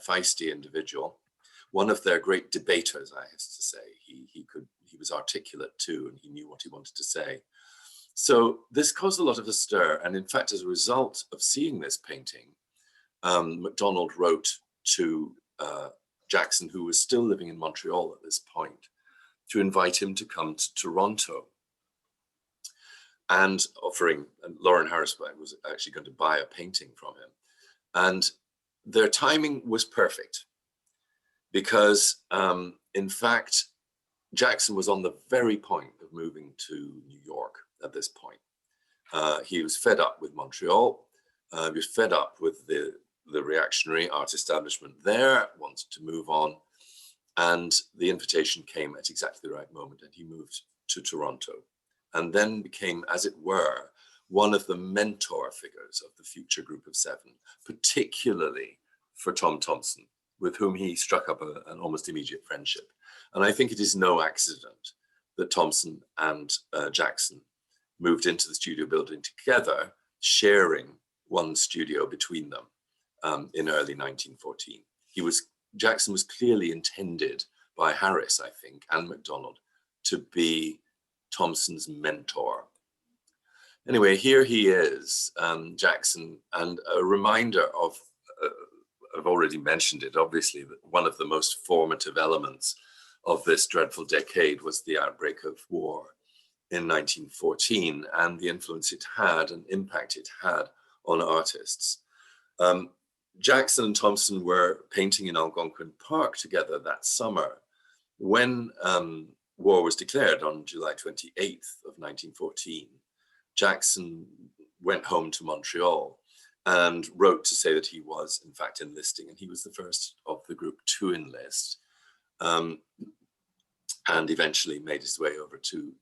feisty individual. One of their great debaters, I have to say. He was articulate too, and he knew what he wanted to say. So this caused a lot of a stir, and in fact, as a result of seeing this painting, MacDonald wrote to Jackson, who was still living in Montreal at this point, to invite him to come to Toronto, and offering, and Lauren Harris was actually going to buy a painting from him. And their timing was perfect because, in fact, Jackson was on the very point of moving to New York at this point. He was fed up with Montreal. He was fed up with the reactionary art establishment there, wanted to move on. And the invitation came at exactly the right moment, and he moved to Toronto, and then became, as it were, one of the mentor figures of the future Group of Seven, particularly for Tom Thompson, with whom he struck up an almost immediate friendship. And I think it is no accident that Thompson and Jackson moved into the studio building together, sharing one studio between them in early 1914. Jackson was clearly intended by Harris, I think, and MacDonald to be Thompson's mentor. Anyway, here he is, Jackson, and a reminder of, I've already mentioned it, obviously, that one of the most formative elements of this dreadful decade was the outbreak of war in 1914 and the influence it had and impact it had on artists. Jackson and Thompson were painting in Algonquin Park together that summer when war was declared on July 28th of 1914. Jackson went home to Montreal, and wrote to say that he was in fact enlisting, and he was the first of the group to enlist, and eventually made his way over to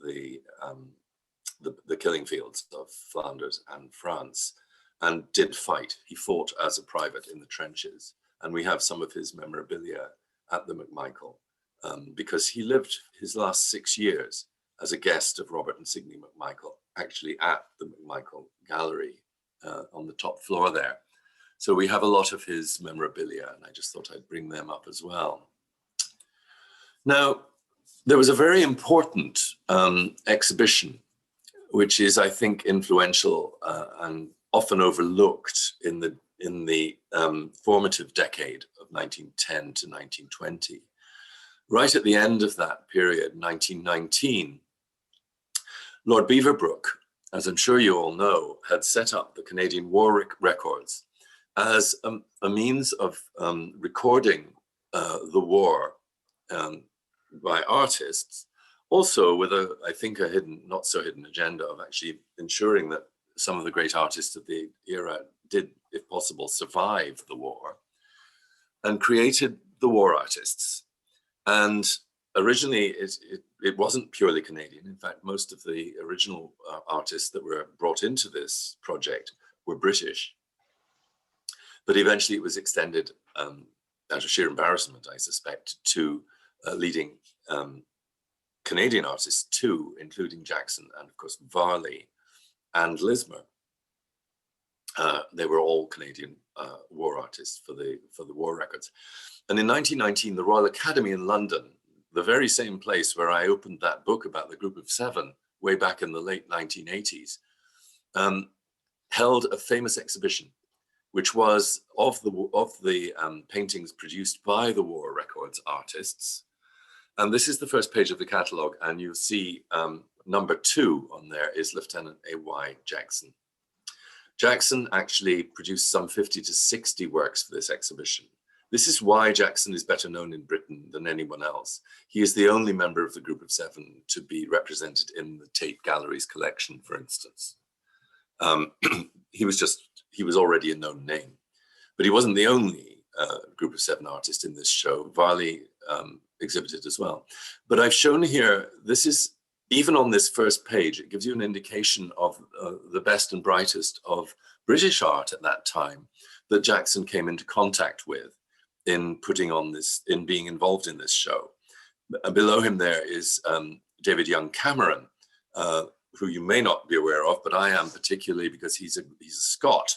the killing fields of Flanders and France, and did fight. He fought as a private in the trenches, and we have some of his memorabilia at the McMichael, because he lived his last 6 years as a guest of Robert and Signe McMichael, actually at the McMichael Gallery on the top floor there. So we have a lot of his memorabilia, and I just thought I'd bring them up as well. Now, there was a very important exhibition, which is, I think, influential and often overlooked in the formative decade of 1910 to 1920. Right at the end of that period, 1919, Lord Beaverbrook, as I'm sure you all know, had set up the Canadian War Records as a means of recording the war by artists, also with I think a hidden, not so hidden agenda of actually ensuring that some of the great artists of the era did, if possible, survive the war, and created the war artists. And originally, it wasn't purely Canadian. In fact, most of the original artists that were brought into this project were British. But eventually it was extended, out of sheer embarrassment, I suspect, to leading Canadian artists too, including Jackson and, of course, Varley and Lismer. They were all Canadian war artists for the war records. And in 1919, the Royal Academy in London, the very same place where I opened that book about the Group of Seven way back in the late 1980s, held a famous exhibition, which was of the paintings produced by the war records artists. And this is the first page of the catalogue, and you'll see number 2 on there is Lieutenant A.Y. Jackson. Jackson actually produced some 50 to 60 works for this exhibition. This is why Jackson is better known in Britain than anyone else. He is the only member of the Group of Seven to be represented in the Tate Gallery's collection, for instance. He was already a known name, but he wasn't the only Group of Seven artist in this show. Varley exhibited as well. But I've shown here, this is, even on this first page, it gives you an indication of the best and brightest of British art at that time that Jackson came into contact with in putting on this, in being involved in this show. Below him there is David Young Cameron, who you may not be aware of, but I am, particularly because he's a Scot.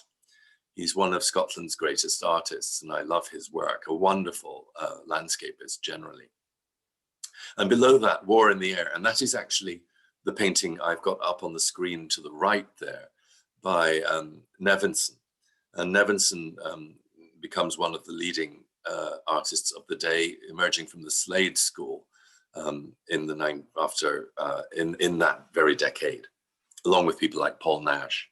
He's one of Scotland's greatest artists, and I love his work, a wonderful landscapist generally. And below that, War in the Air, and that is actually the painting I've got up on the screen to the right there by Nevinson. And Nevinson becomes one of the leading artists of the day, emerging from the Slade School in that very decade, along with people like Paul Nash.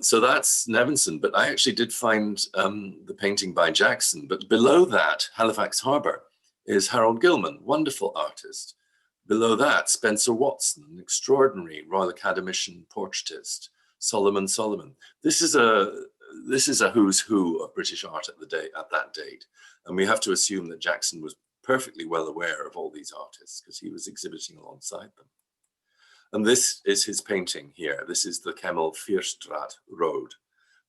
So that's Nevinson, but I actually did find the painting by Jackson. But below that, Halifax Harbour, is Harold Gilman, wonderful artist. Below that, Spencer Watson, an extraordinary Royal Academician portraitist. Solomon. This is a who's who of British art at that date, and we have to assume that Jackson was perfectly well aware of all these artists because he was exhibiting alongside them. And this is his painting here. This is the Kemmel Vierstraat Road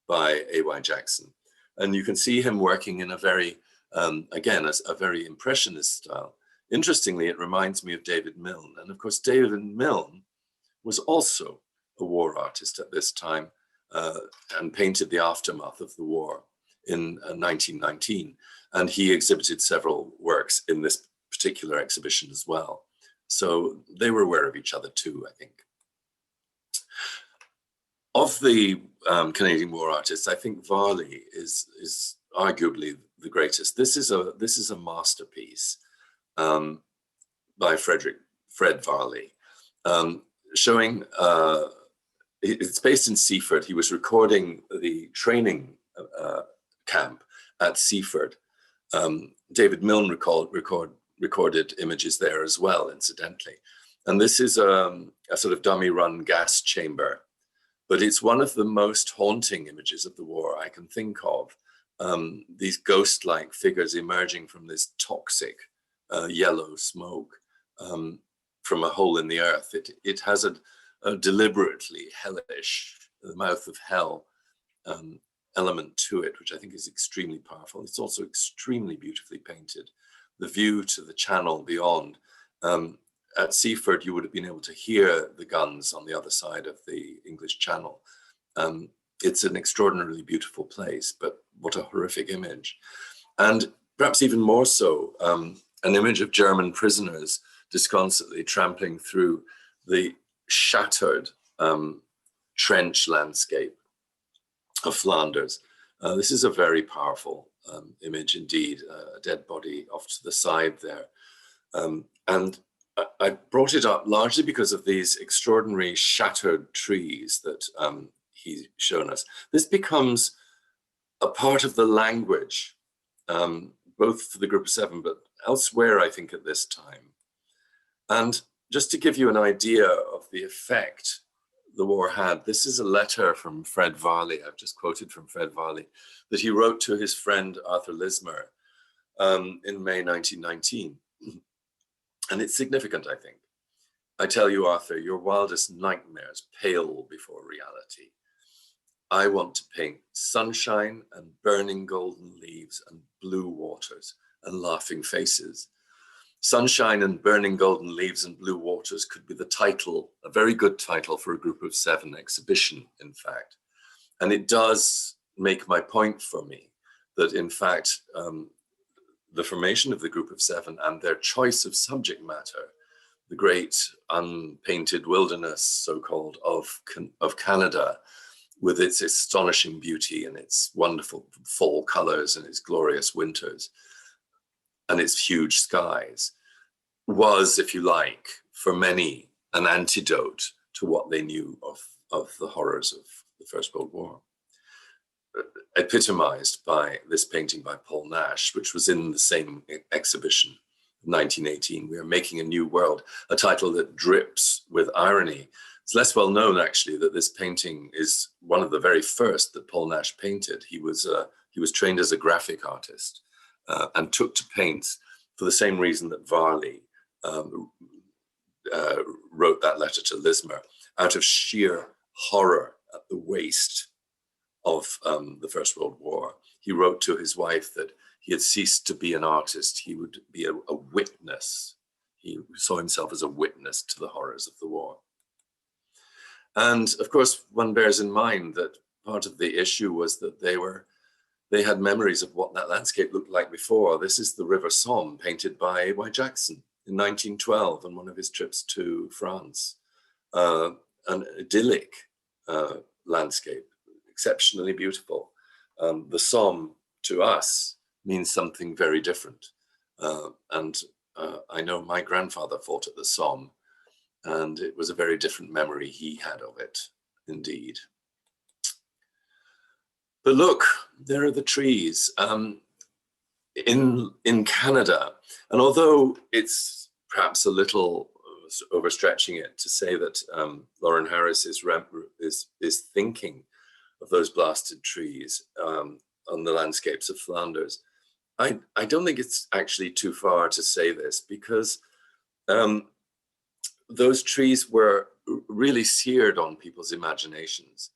by A.Y. Jackson. And you can see him working in a very, again, a very impressionist style. Interestingly, it reminds me of David Milne. And of course, David Milne was also a war artist at this time and painted the aftermath of the war in 1919. And he exhibited several works in this particular exhibition as well. So they were aware of each other too, I think. Of the Canadian war artists, I think Varley is arguably the greatest. This is a masterpiece by Fred Varley, showing. It's based in Seaford. He was recording the training camp at Seaford. David Milne recorded images there as well, incidentally. And this is a sort of dummy run gas chamber but it's one of the most haunting images of the war I can think of. These ghost-like figures emerging from this toxic yellow smoke from a hole in the earth. It has a deliberately hellish, the mouth of hell element to it, which I think is extremely powerful. It's also extremely beautifully painted. The view to the channel beyond. At Seaford, you would have been able to hear the guns on the other side of the English Channel. It's an extraordinarily beautiful place, but what a horrific image. And perhaps even more so, an image of German prisoners disconsolately trampling through the shattered trench landscape of Flanders. This is a very powerful image indeed, a dead body off to the side there. And I brought it up largely because of these extraordinary shattered trees that he's shown us. This becomes a part of the language, both for the Group of Seven, but elsewhere, I think, at this time. And just to give you an idea of the effect the war had, this is a letter from Fred Varley, I've just quoted from Fred Varley, that he wrote to his friend Arthur Lismer in May 1919. And it's significant, I think. I tell you, Arthur, your wildest nightmares pale before reality. I want to paint sunshine and burning golden leaves and blue waters and laughing faces. Sunshine and burning golden leaves and blue waters could be the title, a very good title for a Group of Seven exhibition, in fact. And it does make my point for me that, in fact, the formation of the Group of Seven and their choice of subject matter, the great unpainted wilderness, so-called, of Canada, with its astonishing beauty and its wonderful fall colors and its glorious winters and its huge skies, was, if you like, for many, an antidote to what they knew of the horrors of the First World War. Epitomized by this painting by Paul Nash, which was in the same exhibition, 1918, We Are Making a New World, a title that drips with irony. It's less well known, actually, that this painting is one of the very first that Paul Nash painted. He was trained as a graphic artist and took to paints for the same reason that Varley wrote that letter to Lismer, out of sheer horror at the waste of the First World War. He wrote to his wife that he had ceased to be an artist. He would be a witness. He saw himself as a witness to the horrors of the war. And of course, one bears in mind that part of the issue was that they had memories of what that landscape looked like before. This is the River Somme, painted by A.Y. Jackson in 1912 on one of his trips to France. An idyllic landscape, exceptionally beautiful. The Somme to us means something very different. I know my grandfather fought at the Somme, and it was a very different memory he had of it, indeed. But look, there are the trees in Canada. And although it's perhaps a little overstretching it to say that Lauren Harris is thinking of those blasted trees on the landscapes of Flanders, I don't think it's actually too far to say this, because those trees were really seared on people's imaginations,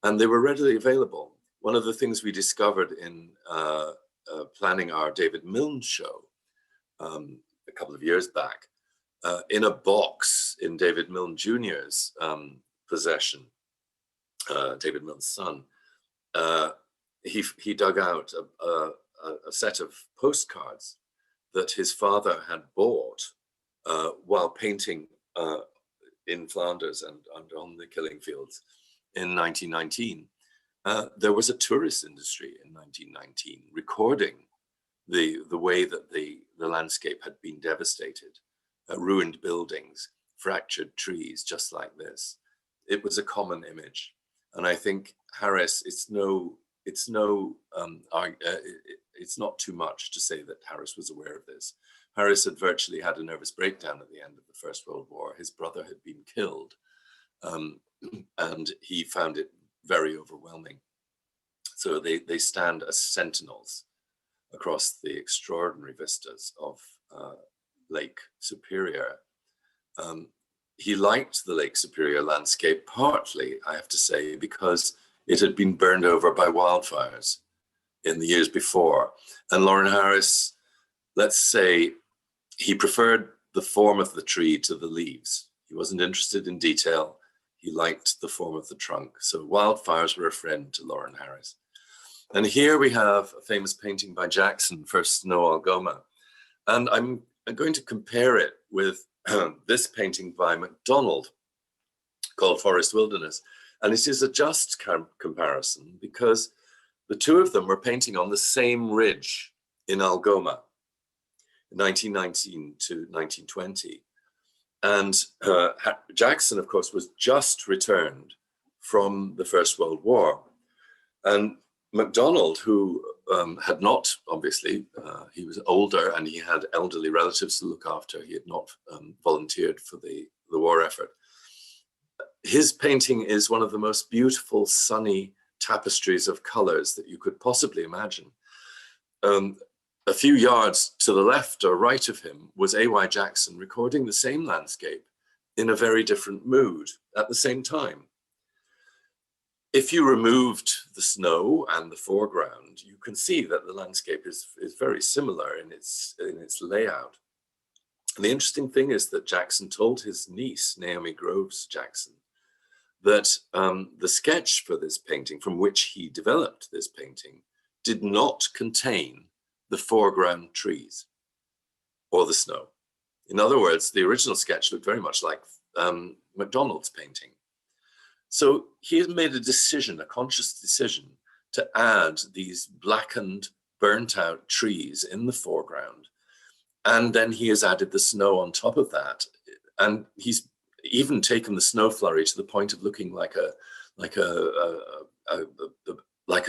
and they were readily available. One of the things we discovered in planning our David Milne show a couple of years back, in a box in David Milne Jr.'s possession, David Milne's son, he dug out a set of postcards that his father had bought while painting in Flanders and on the killing fields in 1919. There was a tourist industry in 1919 recording the way that the landscape had been devastated, ruined buildings, fractured trees, just like this. It was a common image. And I think Harris, it's not too much to say that Harris was aware of this. Harris had virtually had a nervous breakdown at the end of the First World War. His brother had been killed. and he found it very overwhelming. So they stand as sentinels across the extraordinary vistas of Lake Superior. He liked the Lake Superior landscape partly, I have to say, because it had been burned over by wildfires in the years before. And Lauren Harris, let's say, he preferred the form of the tree to the leaves. He wasn't interested in detail. He liked the form of the trunk. So wildfires were a friend to Lauren Harris. And here we have a famous painting by Jackson for Snow Algoma. And I'm going to compare it with this painting by MacDonald called Forest Wilderness. And it is a just comparison because the two of them were painting on the same ridge in Algoma, 1919 to 1920. And Jackson, of course, was just returned from the First World War. And MacDonald, who had not, obviously, he was older and he had elderly relatives to look after. He had not volunteered for the war effort. His painting is one of the most beautiful, sunny tapestries of colors that you could possibly imagine. A few yards to the left or right of him was A.Y. Jackson recording the same landscape in a very different mood at the same time. If you removed the snow and the foreground, you can see that the landscape is very similar in its layout. And the interesting thing is that Jackson told his niece, Naomi Groves Jackson, that the sketch for this painting, from which he developed this painting, did not contain the foreground trees or the snow. In other words, the original sketch looked very much like MacDonald's painting. So he has made a decision, a conscious decision, to add these blackened, burnt out trees in the foreground. And then he has added the snow on top of that. And he's even taken the snow flurry to the point of looking like a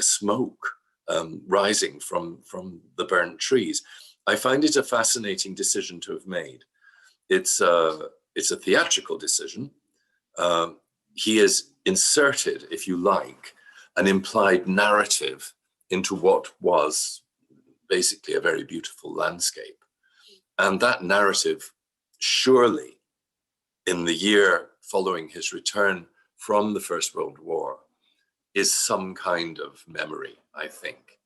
smoke rising from the burnt trees. I find it a fascinating decision to have made. It's a theatrical decision. He has inserted, if you like, an implied narrative into what was basically a very beautiful landscape. And that narrative, surely, in the year following his return from the First World War, is some kind of memory, I think,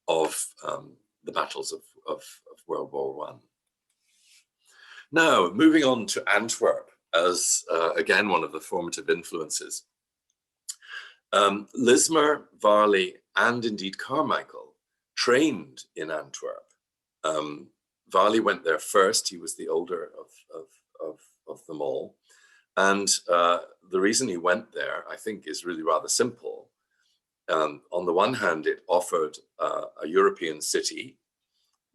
of the battles of World War I. Now, moving on to Antwerp as, again, one of the formative influences. Lismer, Varley, and indeed Carmichael trained in Antwerp. Varley went there first. He was the older of them all. And the reason he went there, I think, is really rather simple. On the one hand, it offered a European city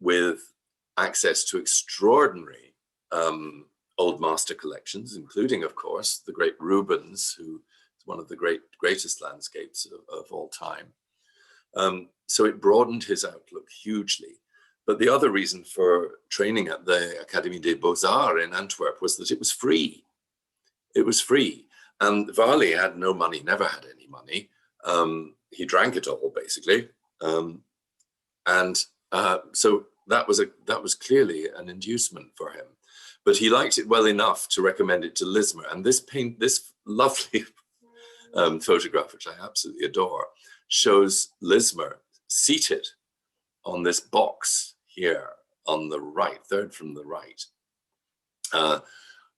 with access to extraordinary old master collections, including, of course, the great Rubens, who is one of the greatest landscapes of all time. So it broadened his outlook hugely. But the other reason for training at the Académie des Beaux-Arts in Antwerp was that it was free. It was free. And Varley had no money, never had any money. He drank it all, basically. So that was clearly an inducement for him. But he liked it well enough to recommend it to Lismer. And this lovely photograph, which I absolutely adore, shows Lismer seated on this box here on the right, third from the right,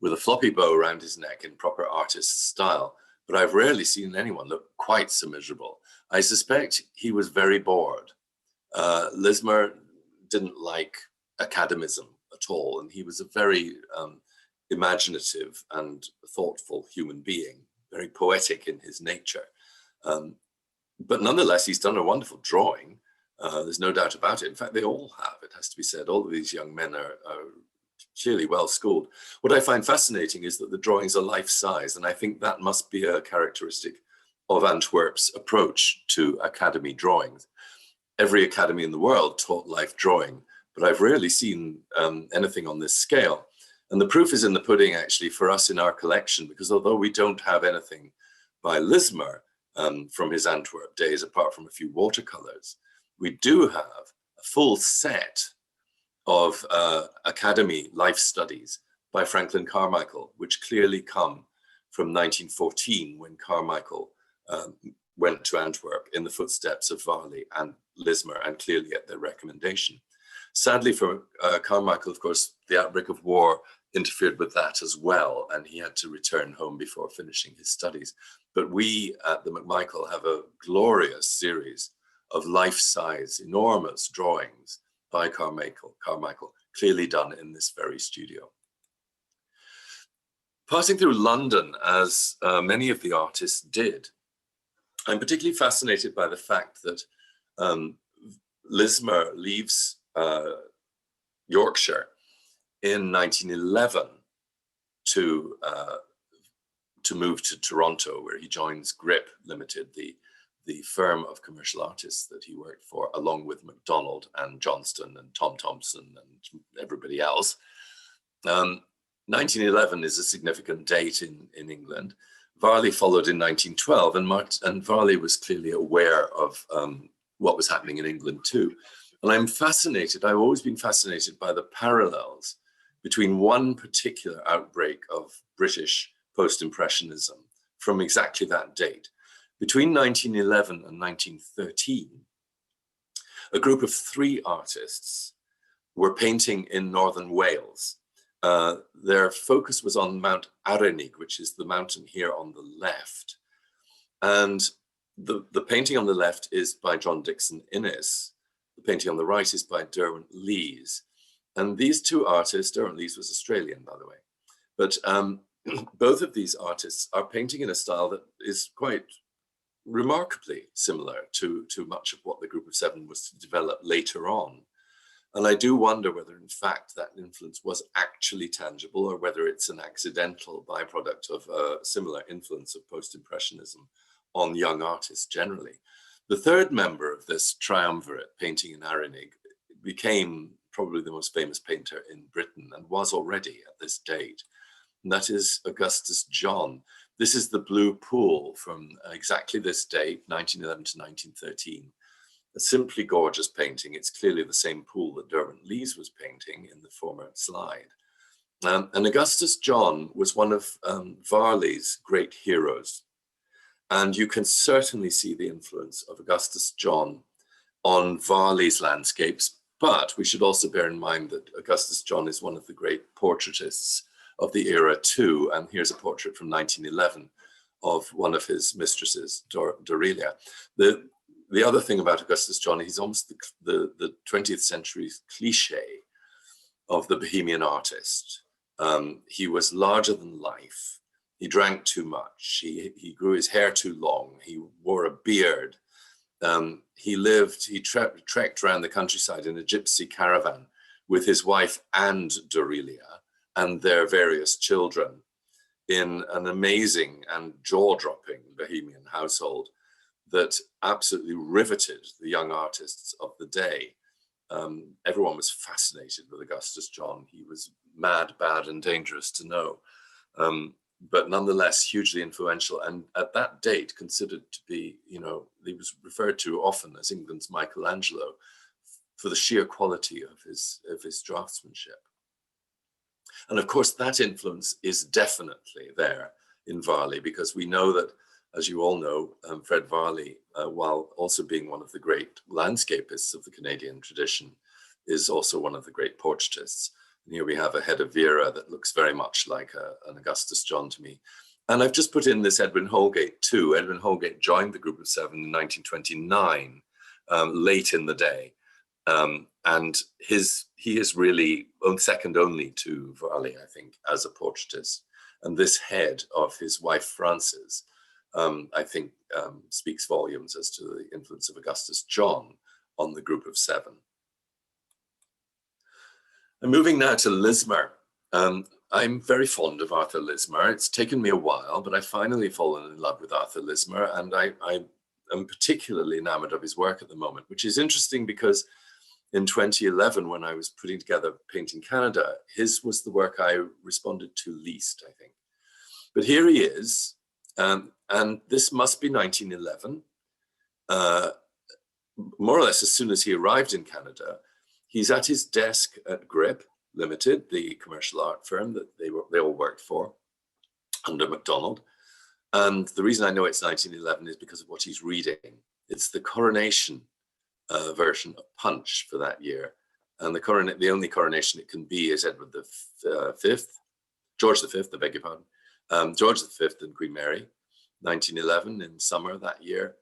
with a floppy bow around his neck in proper artist style. But I've rarely seen anyone look quite so miserable. I suspect he was very bored. Lismer didn't like academism at all, and he was a very imaginative and thoughtful human being, very poetic in his nature. But nonetheless, he's done a wonderful drawing. There's no doubt about it. In fact, they all have, it has to be said. All of these young men are clearly well schooled. What I find fascinating is that the drawings are life-size, and I think that must be a characteristic of Antwerp's approach to academy drawings. Every academy in the world taught life drawing, but I've rarely seen anything on this scale. And the proof is in the pudding, actually, for us in our collection, because although we don't have anything by Lismer from his Antwerp days, apart from a few watercolors. We do have a full set of Academy life studies by Franklin Carmichael, which clearly come from 1914, when Carmichael went to Antwerp in the footsteps of Varley and Lismer, and clearly at their recommendation. Sadly for Carmichael, of course, the outbreak of war interfered with that as well, and he had to return home before finishing his studies. But we at the McMichael have a glorious series of life-size, enormous drawings by Carmichael, clearly done in this very studio. Passing through London, as many of the artists did, I'm particularly fascinated by the fact that Lismer leaves Yorkshire in 1911 to move to Toronto, where he joins Grip Limited, the firm of commercial artists that he worked for, along with MacDonald and Johnston and Tom Thompson and everybody else. 1911 is a significant date in England. Varley followed in 1912, and Varley was clearly aware of what was happening in England too. And I've always been fascinated by the parallels between one particular outbreak of British post-impressionism from exactly that date. Between 1911 and 1913, a group of 3 artists were painting in northern Wales. Their focus was on Mount Arenig, which is the mountain here on the left. And the painting on the left is by John Dixon Innes. The painting on the right is by Derwent Lees. And these 2 artists, Derwent Lees was Australian, by the way, but both of these artists are painting in a style that is quite remarkably similar to much of what the Group of 7 was to develop later on. And I do wonder whether, in fact, that influence was actually tangible, or whether it's an accidental byproduct of a similar influence of post-impressionism on young artists generally. The third member of this triumvirate painting in Arenig became probably the most famous painter in Britain, and was already at this date. And that is Augustus John. This is the Blue Pool from exactly this date, 1911 to 1913. A simply gorgeous painting. It's clearly the same pool that Derwent Lees was painting in the former slide. And Augustus John was one of Varley's great heroes. And you can certainly see the influence of Augustus John on Varley's landscapes, but we should also bear in mind that Augustus John is one of the great portraitists of the era too. And here's a portrait from 1911 of one of his mistresses, Dorelia. The other thing about Augustus John, he's almost the 20th century's cliche of the Bohemian artist. He was larger than life. He drank too much. He grew his hair too long. He wore a beard. He trekked around the countryside in a gypsy caravan with his wife and Dorelia and their various children in an amazing and jaw-dropping Bohemian household that absolutely riveted the young artists of the day. Everyone was fascinated with Augustus John. He was mad, bad, and dangerous to know, but nonetheless hugely influential. And at that date, considered to be, he was referred to often as England's Michelangelo for the sheer quality of his draftsmanship. And of course, that influence is definitely there in Varley, because we know that, as you all know, Fred Varley, while also being one of the great landscapists of the Canadian tradition, is also one of the great portraitists. And here we have a head of Vera that looks very much like an Augustus John to me. And I've just put in this Edwin Holgate too. Edwin Holgate joined the Group of 7 in 1929, late in the day. And he is really second only to Varley, I think, as a portraitist. And this head of his wife, Frances, I think speaks volumes as to the influence of Augustus John on the Group of 7. And moving now to Lismer. I'm very fond of Arthur Lismer. It's taken me a while, but I've finally fallen in love with Arthur Lismer, and I am particularly enamored of his work at the moment, which is interesting because in 2011, when I was putting together Painting Canada, his was the work I responded to least, I think. But here he is And this must be 1911. More or less as soon as he arrived in Canada, he's at his desk at Grip Limited, the commercial art firm that they all worked for under MacDonald. And the reason I know it's 1911 is because of what he's reading. It's the coronation version of Punch for that year. And the only coronation it can be is Edward V, George V, I beg your pardon, George V and Queen Mary, 1911 in summer that year.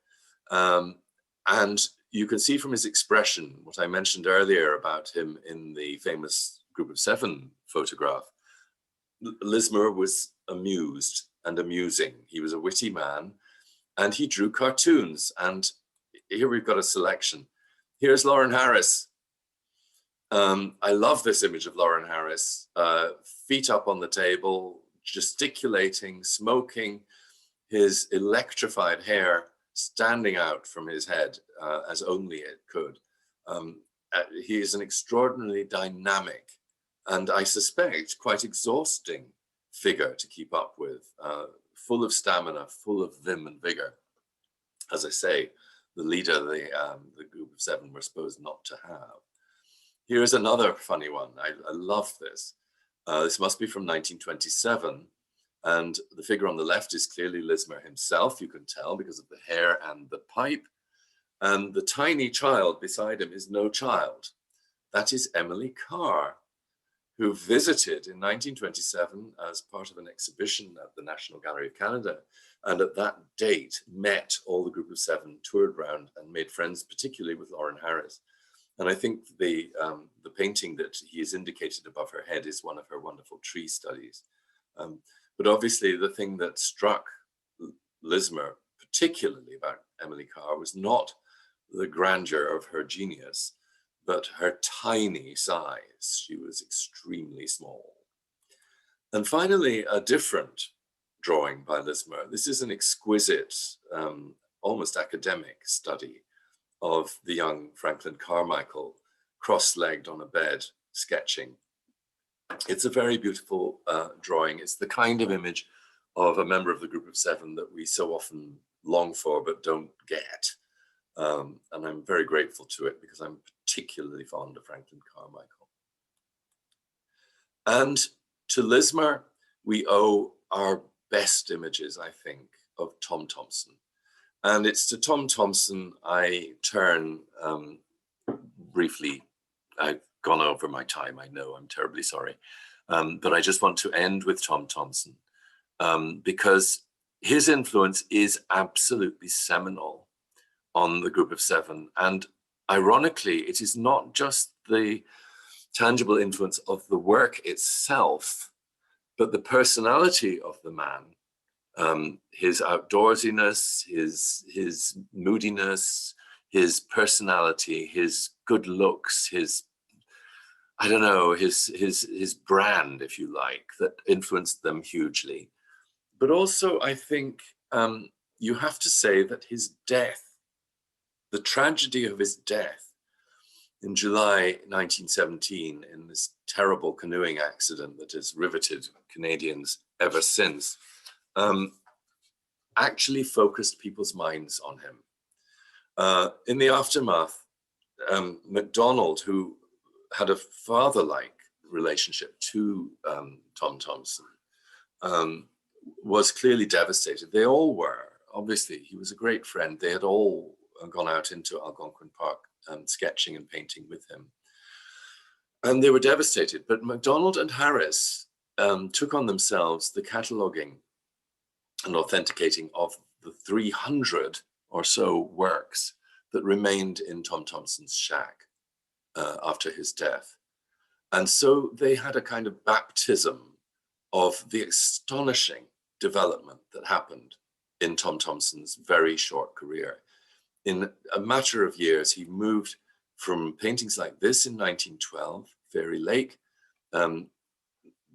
And you can see from his expression, what I mentioned earlier about him in the famous Group of Seven photograph. Lismer was amused and amusing. He was a witty man, and he drew cartoons. And here we've got a selection. Here's Lauren Harris. I love this image of Lauren Harris, feet up on the table, gesticulating, smoking, his electrified hair standing out from his head as only it could. He is an extraordinarily dynamic and, I suspect, quite exhausting figure to keep up with, full of stamina, full of vim and vigor. As I say, the leader the Group of Seven were supposed not to have. Here's another funny one. I love this. This must be from 1927. And the figure on the left is clearly Lismer himself, you can tell, because of the hair and the pipe. And the tiny child beside him is no child. That is Emily Carr, who visited in 1927 as part of an exhibition at the National Gallery of Canada. And at that date, met all the Group of Seven, toured around and made friends, particularly with Lauren Harris. And I think the painting that he is indicated above her head is one of her wonderful tree studies. But obviously the thing that struck Lismer particularly about Emily Carr was not the grandeur of her genius, but her tiny size. She was extremely small. And finally, a different drawing by Lismer. This is an exquisite, almost academic study of the young Franklin Carmichael, cross-legged on a bed, sketching. It's a very beautiful drawing. It's the kind of image of a member of the Group of Seven that we so often long for but don't get. And I'm very grateful to it because I'm particularly fond of Franklin Carmichael. And to Lismer, we owe our best images, I think, of Tom Thompson. And it's to Tom Thompson I turn briefly. I've gone over my time, I know, I'm terribly sorry. But I just want to end with Tom Thompson because his influence is absolutely seminal on the Group of Seven. And ironically, it is not just the tangible influence of the work itself, but the personality of the man, his outdoorsiness, his moodiness, his personality, his good looks, his, I don't know, his brand, if you like, that influenced them hugely. But also, I think you have to say that his death, the tragedy of his death in July 1917, in this terrible canoeing accident that has riveted Canadians ever since, actually focused people's minds on him. In the aftermath, MacDonald, who had a father-like relationship to Tom Thompson, was clearly devastated. They all were. Obviously, he was a great friend. They had all gone out into Algonquin Park sketching and painting with him. And they were devastated. But MacDonald and Harris took on themselves the cataloguing and authenticating of the 300 or so works that remained in Tom Thompson's shack after his death. And so they had a kind of baptism of the astonishing development that happened in Tom Thompson's very short career. In a matter of years, he moved from paintings like this in 1912, Fairy Lake,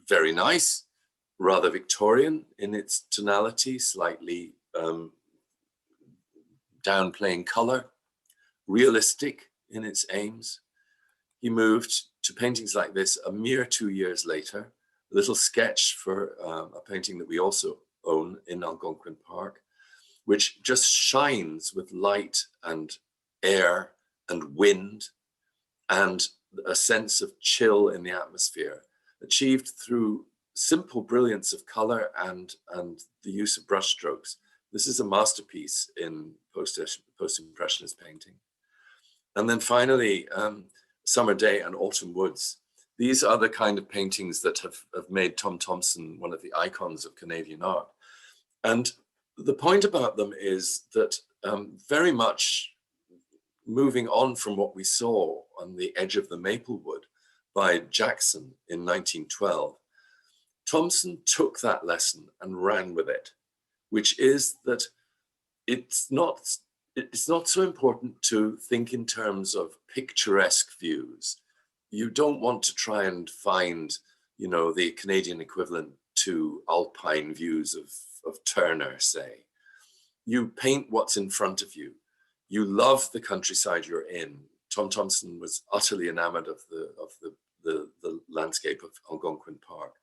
very nice, rather Victorian in its tonality, slightly downplaying color, realistic in its aims. He moved to paintings like this a mere 2 years later, a little sketch for a painting that we also own in Algonquin Park, which just shines with light and air and wind and a sense of chill in the atmosphere, achieved through simple brilliance of color and the use of brushstrokes. This is a masterpiece in post-impressionist painting. And then finally, Summer Day and Autumn Woods. These are the kind of paintings that have made Tom Thompson one of the icons of Canadian art. And the point about them is that very much moving on from what we saw on the edge of the Maplewood by Jackson in 1912, Thompson took that lesson and ran with it, which is that it's not so important to think in terms of picturesque views. You don't want to try and find, the Canadian equivalent to alpine views of Turner, say. You paint what's in front of you. You love the countryside you're in. Tom Thompson was utterly enamored of the landscape of Algonquin Park.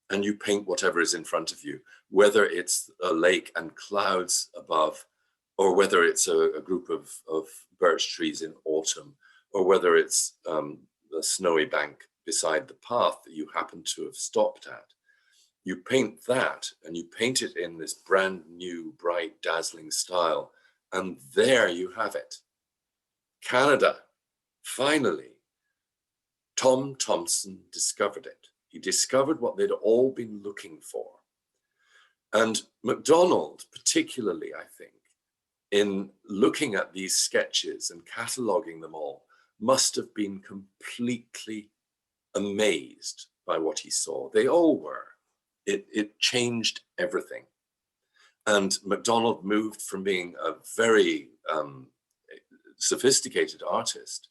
And you paint whatever is in front of you, whether it's a lake and clouds above, or whether it's a group of birch trees in autumn, or whether it's the snowy bank beside the path that you happen to have stopped at. You paint that, and you paint it in this brand new, bright, dazzling style, and there you have it. Canada, finally, Tom Thompson discovered it. He discovered what they'd all been looking for. And MacDonald, particularly, I think, in looking at these sketches and cataloging them all, must have been completely amazed by what he saw. They all were. It changed everything. And MacDonald moved from being a very sophisticated artist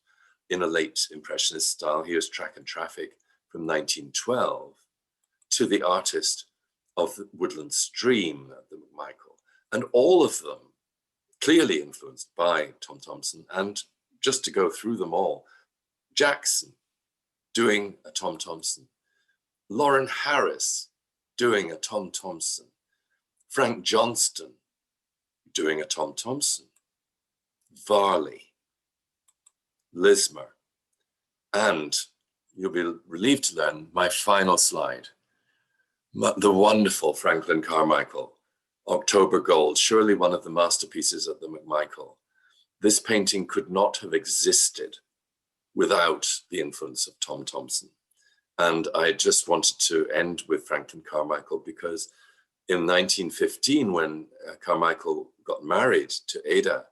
in a late Impressionist style, here's Track and Traffic from 1912, to the artist of the Woodland Stream, the McMichael, and all of them clearly influenced by Tom Thompson. And just to go through them all, Jackson doing a Tom Thompson, Lauren Harris doing a Tom Thompson, Frank Johnston doing a Tom Thompson, Varley, Lismer, and you'll be relieved to learn my final slide, the wonderful Franklin Carmichael, October Gold, surely one of the masterpieces of the McMichael. This painting could not have existed without the influence of Tom Thompson. And I just wanted to end with Franklin Carmichael because in 1915, when Carmichael got married to Ada,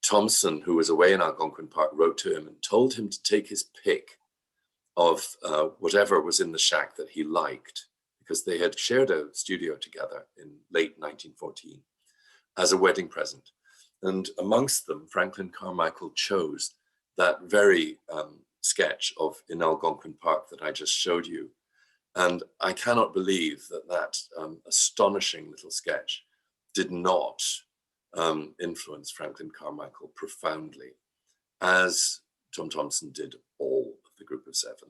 Thompson, who was away in Algonquin Park, wrote to him and told him to take his pick of whatever was in the shack that he liked, because they had shared a studio together in late 1914 as a wedding present. And amongst them, Franklin Carmichael chose that very sketch of in Algonquin Park that I just showed you. And I cannot believe that that astonishing little sketch did not influence Franklin Carmichael profoundly, as Tom Thompson did all of the Group of Seven.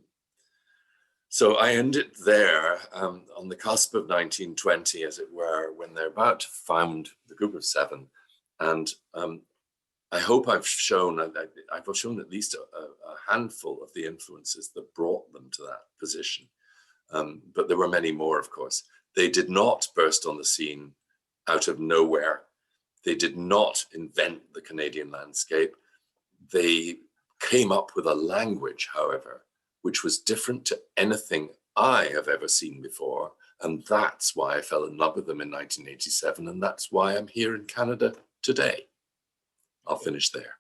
So I end it there on the cusp of 1920, as it were, when they're about to found the Group of Seven. And I hope I've shown at least a handful of the influences that brought them to that position. But there were many more, of course. They did not burst on the scene out of nowhere. They did not invent the Canadian landscape. They came up with a language, however, which was different to anything I have ever seen before. And that's why I fell in love with them in 1987. And that's why I'm here in Canada today. I'll finish there.